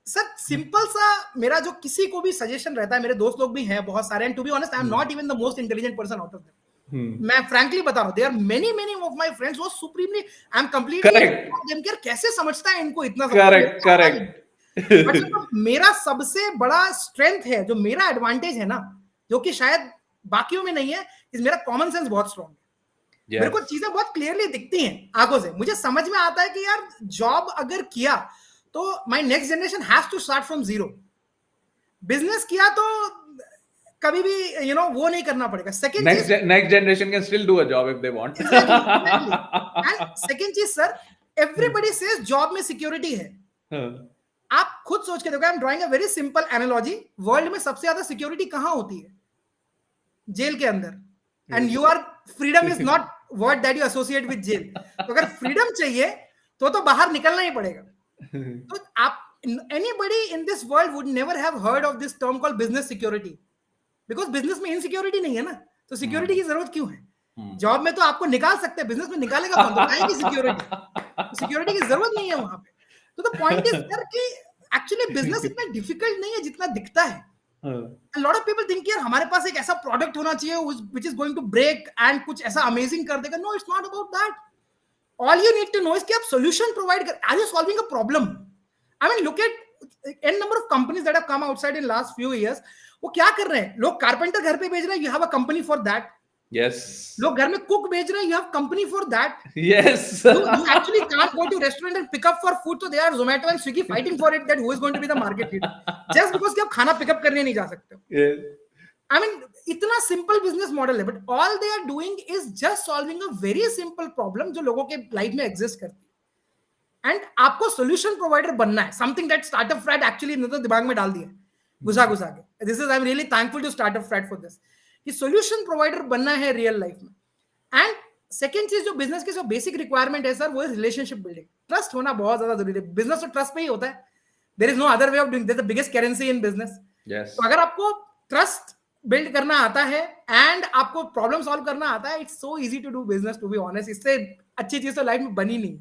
सर सिंपल सा मेरा जो किसी को भी सजेशन रहता है, मेरे दोस्त लोग भी हैं बहुत सारे, and to be honest I am not even the most intelligent person out of them. मैं फ्रैंकली बता रहा हूं, there many of my friends वो supremely, I am completely them care, कैसे समझता है इनको इतना सब. करेक्ट. बट मेरा सबसे बड़ा स्ट्रेंथ है, जो मेरा एडवांटेज है ना, जो कि शायद बाकियों में नहीं है, इस मेरा कॉमन सेंस बहुत स्ट्रांग है. मेरे को चीजें बहुत क्लियरली दिखती हैं आंखों से, मुझे समझ में आता है कि यार जॉब अगर किया तो my next generation has to start from zero. Business किया तो कभी भी, you know, वो नहीं करना पड़ेगा. Second next generation can still do a job if they want. Exactly. And second चीज सर, everybody says जॉब में सिक्योरिटी है. आप खुद सोच के देखो, I am drawing a very simple analogy. World में सबसे ज्यादा सिक्योरिटी कहां होती है? जेल के अंदर. And you are, freedom is not word that you associate with jail. तो अगर फ्रीडम चाहिए तो बाहर निकलना ही पड़ेगा. तो आप, anybody in this world would never have heard of this term called business security, because business में इनसिक्योरिटी नहीं है ना, तो सिक्योरिटी की जरूरत क्यों है? जॉब में तो आपको निकाल सकते हैं, बिजनेस में निकालेगा कौन? तो आएगी सिक्योरिटी. सिक्योरिटी की जरूरत नहीं है वहां पे. तो द पॉइंट इज सर कि एक्चुअली बिजनेस इतना डिफिकल्ट नहीं है जितना दिखता है. A lot of people think यार हमारे पास एक ऐसा प्रोडक्ट होना चाहिए which is going to break and कुछ ऐसा अमेजिंग कर देगा. No, it's not about that. All you need to know is कि आप solution provide कर, are you solving a problem? I mean, look at n number of companies that have come outside in last few years. वो क्या कर रहे हैं? लोग carpenter घर पे भेज रहे हैं, you have a company for that. Yes. लोग घर में कुक भेज रहे हैं, you have company for that. Yes. You actually can't go to restaurant and pick up for food, so they are Zomato and Swiggy fighting for it, that who is going to be the market leader. Just because कि आप खाना pickup करने नहीं जा सकते हो. Yes. I mean, इतना simple business model है, but all they are doing is just solving a very simple problem जो लोगों के लाइफ में एग्जिस्ट करती है. एंड आपको सोल्यूशन प्रोवाइडर बनना है, समथिंग दैट स्टार्टअप एक्चुअली दिमाग में डाल दिया घुसा के. This is, I am really thankful to startup for this, कि सोल्यूशन प्रोवाइडर बनना है रियल लाइफ में. एंड सेकंड चीज जो बिजनेस की जो बेसिक रिक्वायरमेंट है सर, वो है रिलेशनशिप बिल्डिंग. ट्रस्ट होना बहुत ज्यादा जरूरी है. बिजनेस तो ट्रस्ट पे ही होता है. There is no other way of doing, that's the biggest currency in business. तो अगर आपको ट्रस्ट बिल्ड करना आता है एंड आपको प्रॉब्लम सॉल्व करना आता है, it's so easy to do business, to be honest. इससे अच्छी चीज तो लाइफ में बनी नहीं.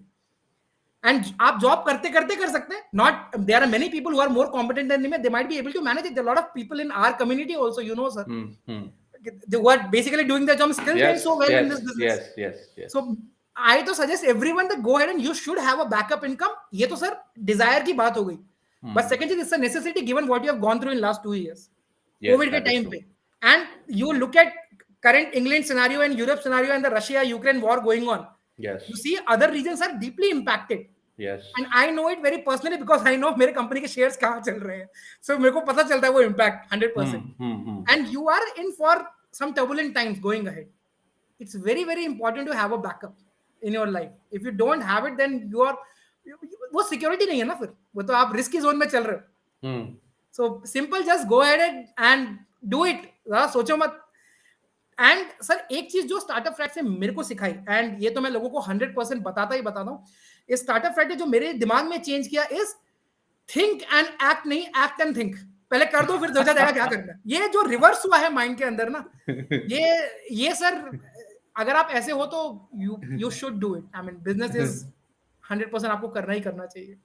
एंड आप जॉब करते करते कर सकते हैं. Not, there are many people who are more competent than me, they might be able to manage it. There are lot of people in our community also, you know sir, who are basically doing their job still doing so well in this business. Yes. So I to suggest everyone to go ahead and you should have a backup income. ये तो sir desire की बात हो गई. But second thing, it's a necessity given what you have gone through in last 2 years. COVID के time पे. And you look at current England scenario and Europe scenario and the Russia-Ukraine war going on. Yes. You see other regions are deeply impacted. Yes. And I know it very personally because I know मेरे company के shares कहाँ चल रहे हैं. So मेरे को पता चलता है वो impact 100%. And you are in for some turbulent times going ahead. It's very, very important to have a backup in your life. If you don't have it, then you are, वो security नहीं है ना फिर, वो तो आप risky zone में चल रहे हो. So simple, just go ahead and do it. सोचो मत. एंड सर एक चीज जो स्टार्टअप फ्रैट से मेरे को सिखाई, एंड ये तो मैं लोगों को 100% बताता हूँ, इस स्टार्टअप फ्रैट ने जो मेरे दिमाग में चेंज किया इज थिंक एंड एक्ट नहीं, एक्ट एंड थिंक. पहले कर दो फिर सोचा जाएगा क्या करना है. ये जो रिवर्स हुआ है माइंड के अंदर ना, ये सर अगर आप ऐसे हो तो you should do it. I mean business is 100% आपको करना ही करना चाहिए.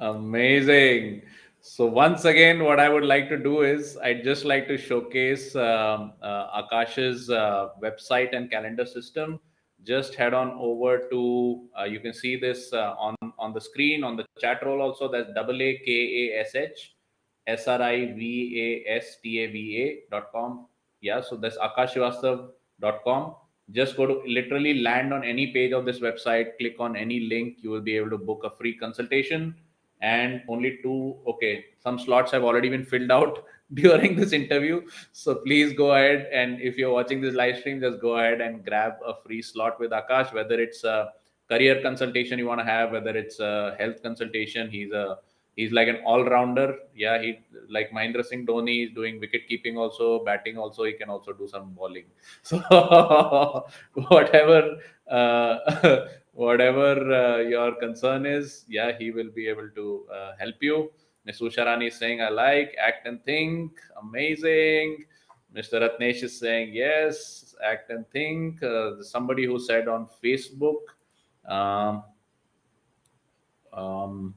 Amazing. So once again, what I would like to do is I'd just like to showcase Akash's website and calendar system. Just head on over to, you can see this on the screen, on the chat roll also. That's AakashSrivastava.com. Yeah, so that's AakashSrivastava.com. Just go to, literally land on any page of this website, click on any link, you will be able to book a free consultation. And only some slots have already been filled out during this interview, so please go ahead, and if you're watching this live stream, just go ahead and grab a free slot with Aakash, whether it's a career consultation you want to have, whether it's a health consultation. He's like an all-rounder. Yeah, he like Mahendra Singh Dhoni is doing wicket keeping also, batting also. He can also do some bowling. So whatever whatever your concern is, yeah, he will be able to help you. Ms. Usharani is saying, I like, act and think. Amazing. Mr. Ratnesh is saying, yes, act and think. Somebody who said on Facebook, um, um,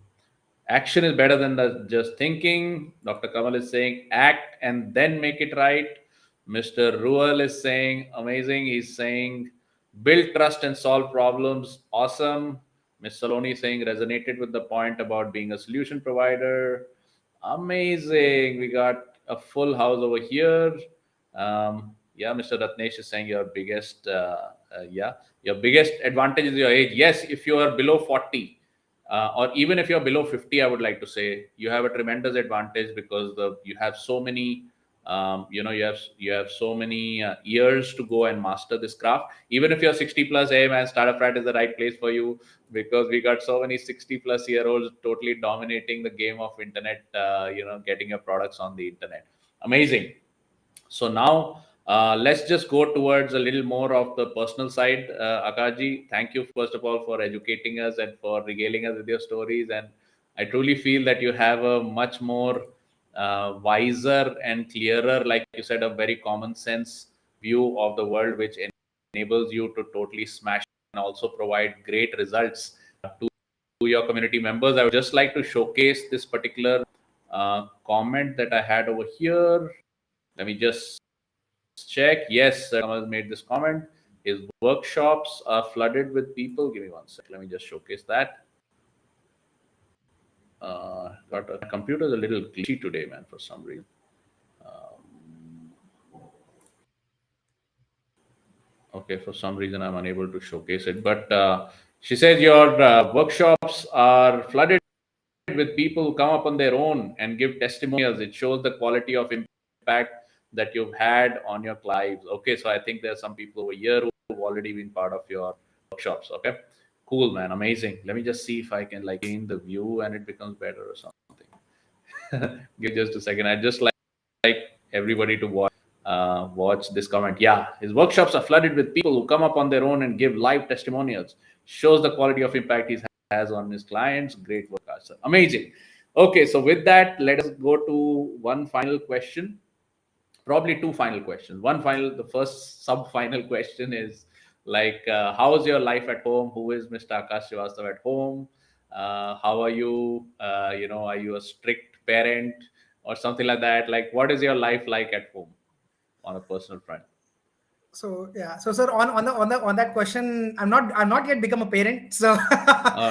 action is better than the just thinking. Dr. Kamal is saying, act and then make it right. Mr. Ruel is saying, amazing. He's saying, build trust and solve problems. Awesome. Ms. Saloni is saying, resonated with the point about being a solution provider. Amazing. We got a full house over here. Yeah, Mr. Ratnesh is saying your biggest advantage is your age. Yes, if you are below 40, or even if you're below 50, I would like to say you have a tremendous advantage because you have so many you have so many years to go and master this craft. Even if you're 60 plus, hey man, StartupFrat is the right place for you, because we got so many 60 plus year olds totally dominating the game of internet, getting your products on the internet. Amazing. So now let's just go towards a little more of the personal side. Akaji, thank you first of all for educating us and for regaling us with your stories. And I truly feel that you have a much more wiser and clearer, like you said, a very common sense view of the world, which enables you to totally smash and also provide great results to your community members. I would just like to showcase this particular comment that I had over here. Let me just check. Yes, Kamal made this comment. His workshops are flooded with people. Give me one sec. Let me just showcase that. Got a computer's a little glitchy today, man, for some reason. Okay, for some reason I'm unable to showcase it. But she says your workshops are flooded with people who come up on their own and give testimonials. It shows the quality of impact that you've had on your lives. Okay, so I think there's some people over here who've already been part of your workshops. Okay, cool, man, amazing. Let me just see if I can like change the view and it becomes better or something. Give just a second. I just like everybody to watch this comment. Yeah, his workshops are flooded with people who come up on their own and give live testimonials. Shows the quality of impact he has on his clients. Great work, sir. Amazing. Okay, so with that, let us go to one final question. Probably two final questions. The first sub-final question is like, how is your life at home? Who is Mr. Aakash Srivastava at home? How are you? Are you a strict parent or something like that? Like, what is your life like at home on a personal front? So yeah, so sir, on that question, I'm not yet become a parent, so All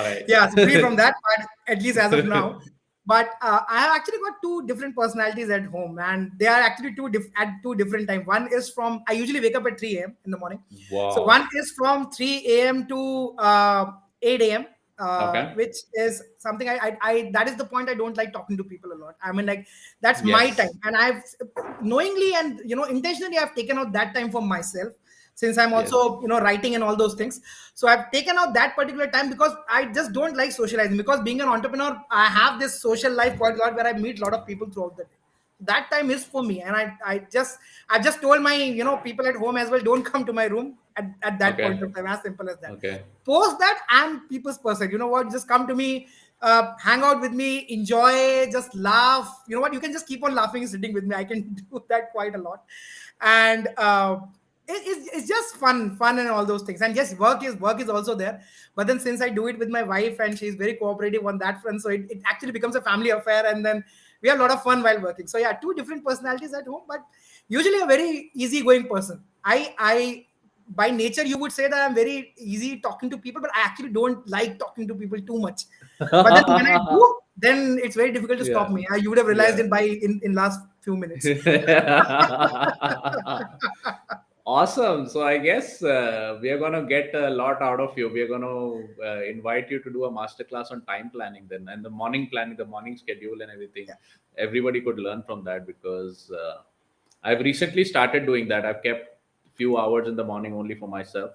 right. yeah, so free from that part at least as of now. But I have actually got two different personalities at home, and they are actually at two different times. One is from, I usually wake up at 3 a.m. in the morning. So Wow. one is from 3 a.m. to 8 a.m. Okay. Which is something I that is the point I don't like talking to people a lot. I mean, like, that's my Yes. time, and I've knowingly and intentionally I've taken out that time for myself, since I'm Yes. also writing and all those things. So I've taken out that particular time because I just don't like socializing, because being an entrepreneur, I have this social life quite a lot where I meet a lot of people throughout the day. That time is for me, and I just told my people at home as well, don't come to my room at that point Okay. of time, as simple as that. Okay. Post that, I'm people's person. You know what, just come to me, hang out with me, enjoy, just laugh. You know what, you can just keep on laughing sitting with me. I can do that quite a lot. And it's just fun and all those things. And yes, work is also there, but then since I do it with my wife and she's very cooperative on that front, so it actually becomes a family affair, and then we have a lot of fun while working. So yeah, two different personalities at home, but usually a very easygoing person. I by nature, you would say that I'm very easy talking to people, but I actually don't like talking to people too much. But then when I do, then it's very difficult to stop Yeah. me. You would have realized Yeah. it in last few minutes. Awesome. So I guess we are going to get a lot out of you. We are going to invite you to do a masterclass on time planning then, and the morning planning, the morning schedule and everything. Yeah. Everybody could learn from that, because I've recently started doing that. I've kept few hours in the morning only for myself.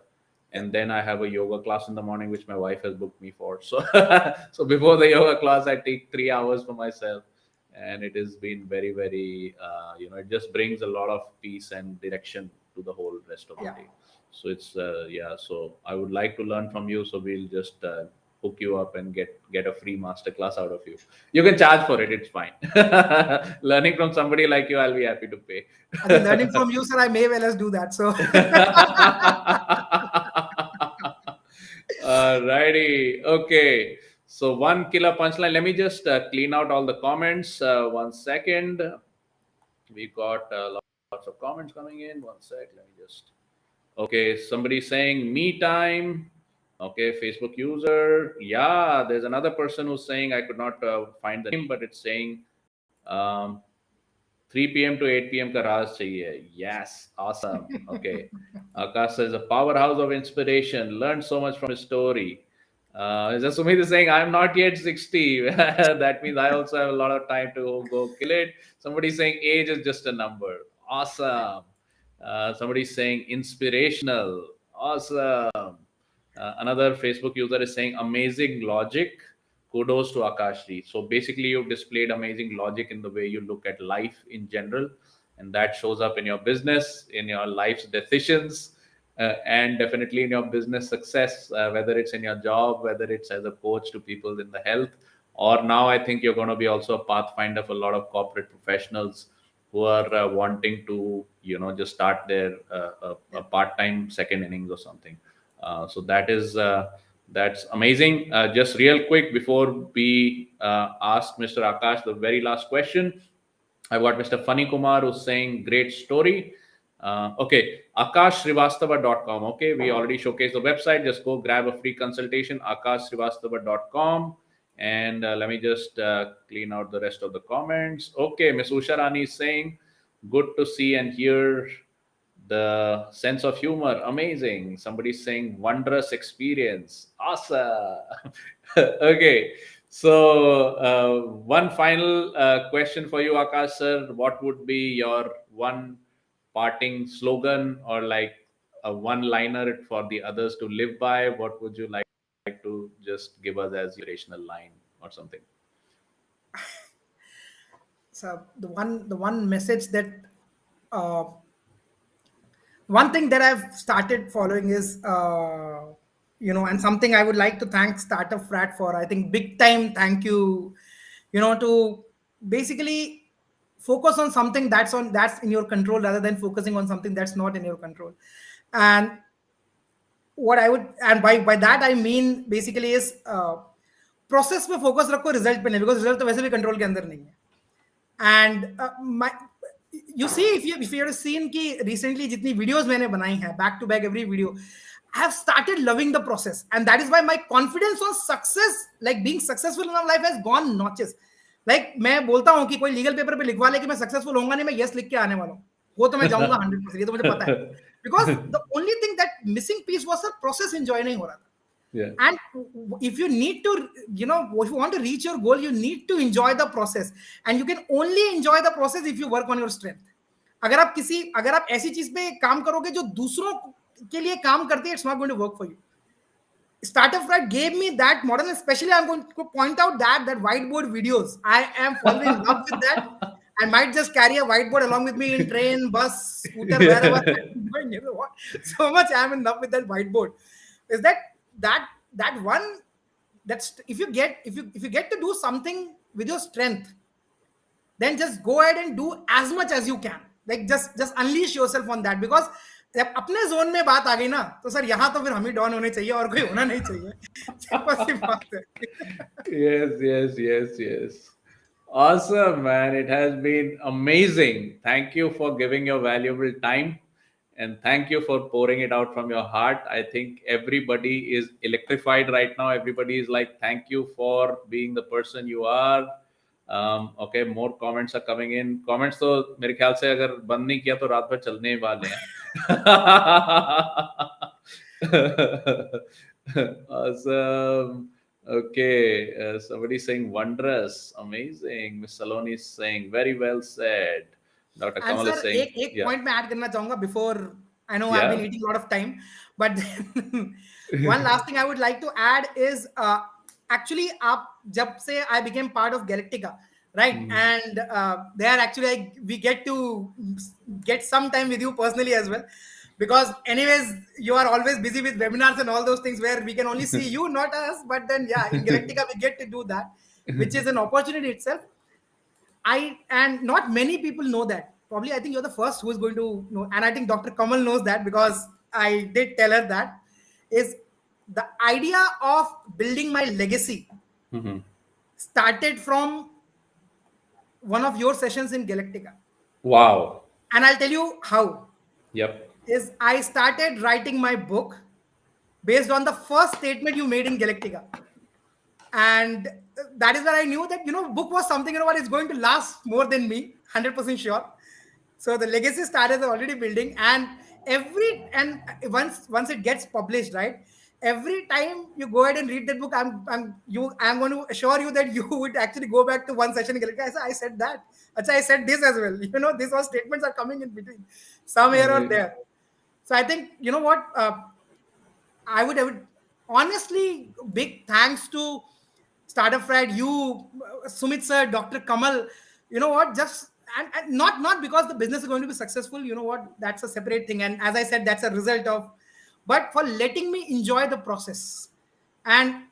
and then I have a yoga class in the morning, which my wife has booked me for. So, so before the yoga class, I take 3 hours for myself, and it has been very, very, it just brings a lot of peace and direction to the whole rest of the Yeah. day. So it's yeah. So I would like to learn from you. So we'll just hook you up and get a free masterclass out of you. You can charge for it. It's fine. Learning from somebody like you, I'll be happy to pay. I think learning from you, sir, I may well as do that. So Alrighty. Okay. So one killer punchline. Let me just clean out all the comments. 1 second. We got lots of comments coming in. 1 sec. Let me just. Okay. Somebody saying me time. Okay. Facebook user. Yeah. There's another person who's saying I could not find the name, but it's saying um, 3 p.m. to 8 p.m. ka raaz chahiye. Yes, awesome. Okay. Akash is a powerhouse of inspiration. Learned so much from his story. Sumit is saying, I'm not yet 60. That means I also have a lot of time to go kill it. Somebody saying age is just a number. Awesome. Somebody saying inspirational. Awesome. Another Facebook user is saying amazing logic. Kudos to Akashji. So basically, you've displayed amazing logic in the way you look at life in general, and that shows up in your business, in your life's decisions, and definitely in your business success, whether it's in your job, whether it's as a coach to people in the health, or now I think you're going to be also a pathfinder for a lot of corporate professionals who are wanting to, just start their a part-time second innings or something. So that's amazing. Just real quick before we ask Mr. Akash the very last question, I've got Mr. Funny Kumar who's saying great story. Okay, akashsrivastava.com. Okay, we already showcased the website. Just go grab a free consultation, akashsrivastava.com. And let me just clean out the rest of the comments. Okay, Miss Usha Rani is saying, good to see and hear the sense of humor, amazing. Somebody's saying wondrous experience, awesome. Okay, so one final question for you, Akash sir. What would be your one parting slogan or like a one liner for the others to live by? What would you like to just give us as your inspirational line or something? so the one message that uh, one thing that I've started following is, and something I would like to thank Startup Frat for. I think big time thank you, to basically focus on something that's in your control rather than focusing on something that's not in your control. And what I would, and by that I mean basically is process पे focus रखो, result पे नहीं, because result तो वैसे भी control के अंदर नहीं है. And you see, if you have seen कि recently जितनी videos मैंने बनाई हैं, back to back every video, I have started loving the process, and that is why my confidence on success, like being successful in my life, has gone notches. Like मैं बोलता हूँ कि कोई legal paper पे लिखवा ले कि मैं सक्सेसफुल होऊंगा नहीं, मैं यस लिख के आने वाला हूँ, वो तो मैं जाऊंगा 100%, ये तो मुझे पता है. Because the only thing that missing piece was the process enjoy नहीं हो रहा था. Yeah. And if you need to, if you want to reach your goal, you need to enjoy the process, and you can only enjoy the process if you work on your strength. अगर आप ऐसी चीज पे काम करोगे जो दूसरों के लिए काम करती है, it's not going to work for you. StartupFrat gave me that model, especially I'm going to point out that whiteboard videos. I am falling in love with that. I might just carry a whiteboard along with me in train, bus, scooter, wherever I'm going. You know what? So much I'm in love with that whiteboard. Is that one, that's if you get to do something with your strength, then just go ahead and do as much as you can. Like just unleash yourself on that, because जब अपने zone में बात आ गई ना, तो sir यहाँ तो फिर हम ही डॉन होने चाहिए और कोई होना नहीं चाहिए. सिंपल सी बात है. Yes. Awesome, man. It has been amazing. Thank you for giving your valuable time, and thank you for pouring it out from your heart. I think everybody is electrified right now. Everybody is like, thank you for being the person you are. Okay, more comments are coming in. Comments तो मेरे ख्याल से अगर बंद नहीं किया तो रात भर चलने ही वाले हैं. Awesome. Okay, somebody saying wondrous, amazing. Miss Saloni is saying very well said. Dr. Kamal is saying, एक पॉइंट मैं ऐड करना चाहूंगा before I know I've been Yeah. eating a lot of time, but one last thing I would like to add is actually, jab se I became part of Galactica, right? Mhm. And there actually we get to get some time with you personally as well, because anyways you are always busy with webinars and all those things where we can only see you, not us. But then yeah, in Galactica we get to do that, which is an opportunity itself. And not many people know that. Probably, I think you're the first who is going to know, and I think Dr. Kamal knows that because I did tell her that. Is the idea of building my legacy Mhm. started from one of your sessions in Galactica, Wow. and I'll tell you how. Yep. Is I started writing my book based on the first statement you made in Galactica, and that is where I knew that book was something what is going to last more than me, 100% sure. So the legacy starters are already building, and once it gets published, right, every time you go ahead and read that book, I'm going to assure you that you would actually go back to one session and get, guys, I said that. Acha, I said this as well. These all statements are coming in between, some here or Amazing. there. So I think what I would honestly, big thanks to StartupFrat, you, Sumit sir, Dr. Kamal. You know what? Just and not because the business is going to be successful. You know what? That's a separate thing. And as I said, that's a result of. But for letting me enjoy the process, and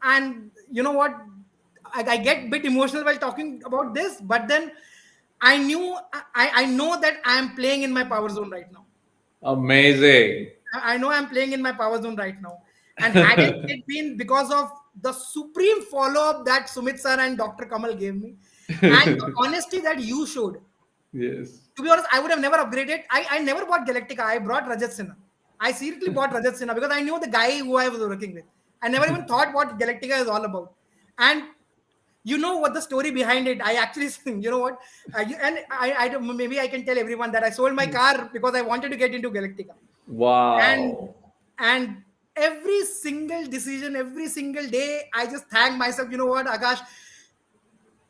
and you know what? I get a bit emotional while talking about this, but then I know that I am playing in my power zone right now. Amazing. I know I'm playing in my power zone right now. And hadn't it been because of the supreme follow up that Sumit sir and Dr. Kamal gave me, and the honesty that you showed, Yes. to be honest, I would have never upgraded. I never bought Galactica. I brought Rajat Sinha. I seriously bought Rajat Sinha because I knew the guy who I was working with. I never even thought what Galactica is all about. And you know what the story behind it. I actually, you know what, and I don't, maybe I can tell everyone that I sold my car because I wanted to get into Galactica. and Wow. and every single decision, every single day, I just thank myself. You know what, Akash,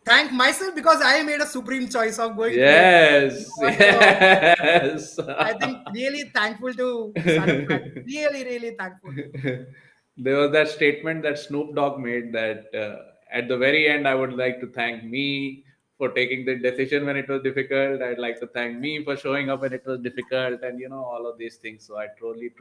thank myself because I made a supreme choice of going to Galactica. You Yes. know what, so Yes. I think really thankful to Startup Frat. Really, really thankful. There was that statement that Snoop Dogg made that at the very end, I would like to thank me for taking the decision when it was difficult. I'd like to thank me for showing up when it was difficult, and all of these things. So I truly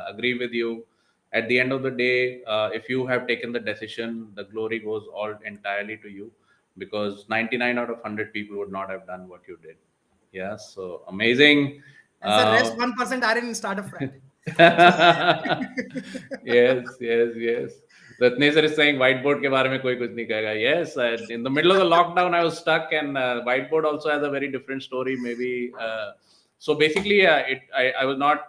agree with you. At the end of the day, if you have taken the decision, the glory goes all entirely to you, because 99 out of 100 people would not have done what you did. Yeah, so amazing. And the rest Uh, 1% are in Startup Frat. So yes, yes, yes. Ratnesh is saying whiteboard के बारे में कोई कुछ नहीं कहेगा. Yes, in the middle of the lockdown, I was stuck, and whiteboard also has a very different story. Maybe so. Basically, I was not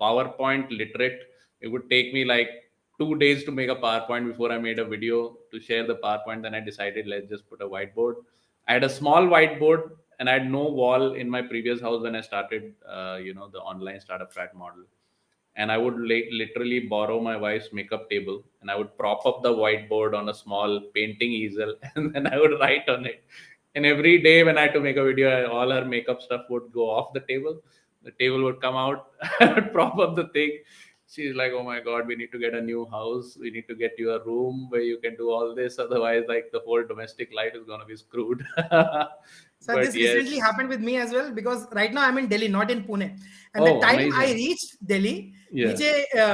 PowerPoint literate. It would take me like 2 days to make a PowerPoint before I made a video to share the PowerPoint. Then I decided, let's just put a whiteboard. I had a small whiteboard, and I had no wall in my previous house when I started, the online startup frat model. And I would literally borrow my wife's makeup table, and I would prop up the whiteboard on a small painting easel, and then I would write on it. And every day when I had to make a video, all her makeup stuff would go off the table. The table would come out. I would prop up the thing. She's like, "Oh my God, we need to get a new house. We need to get you a room where you can do all this. Otherwise, like the whole domestic life is gonna be screwed." So But this recently yes. happened with me as well, because right now I'm in Delhi, not in Pune. And the Oh, time I amazing. reached Delhi, Yeah. नीचे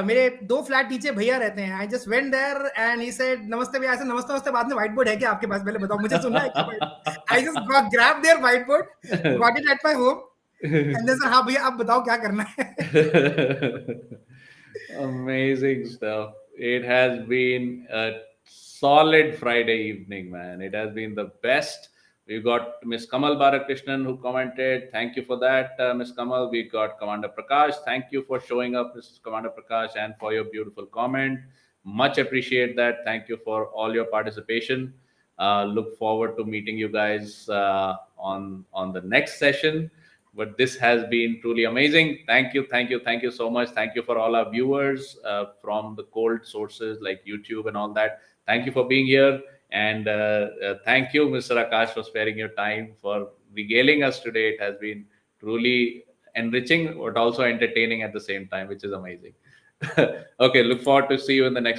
मेरे दो flat नीचे भैया रहते हैं. I just went there and he said, "नमस्ते भैया." I said, "नमस्ते नमस्ते, बाद में white board है क्या आपके पास? पहले बताओ, मुझे सुनना है क्या white board?" I just grabbed their whiteboard, got it at my home, and they said, "हाँ भैया, अब बताओ क्या करना है." Amazing stuff. It has been a solid Friday evening, man. It has been the best. We got Miss Kamal Balakrishnan who commented. Thank you for that, Miss Kamal. We got Commander Prakash. Thank you for showing up, Mr. Commander Prakash, and for your beautiful comment. Much appreciate that. Thank you for all your participation. Look forward to meeting you guys on the next session. But this has been truly amazing. Thank you, thank you, thank you so much. Thank you for all our viewers from the cold sources like YouTube and all that. Thank you for being here. And thank you, Mr. Akash, for sparing your time for regaling us today. It has been really enriching but also entertaining at the same time, which is amazing. Okay, look forward to see you in the next one.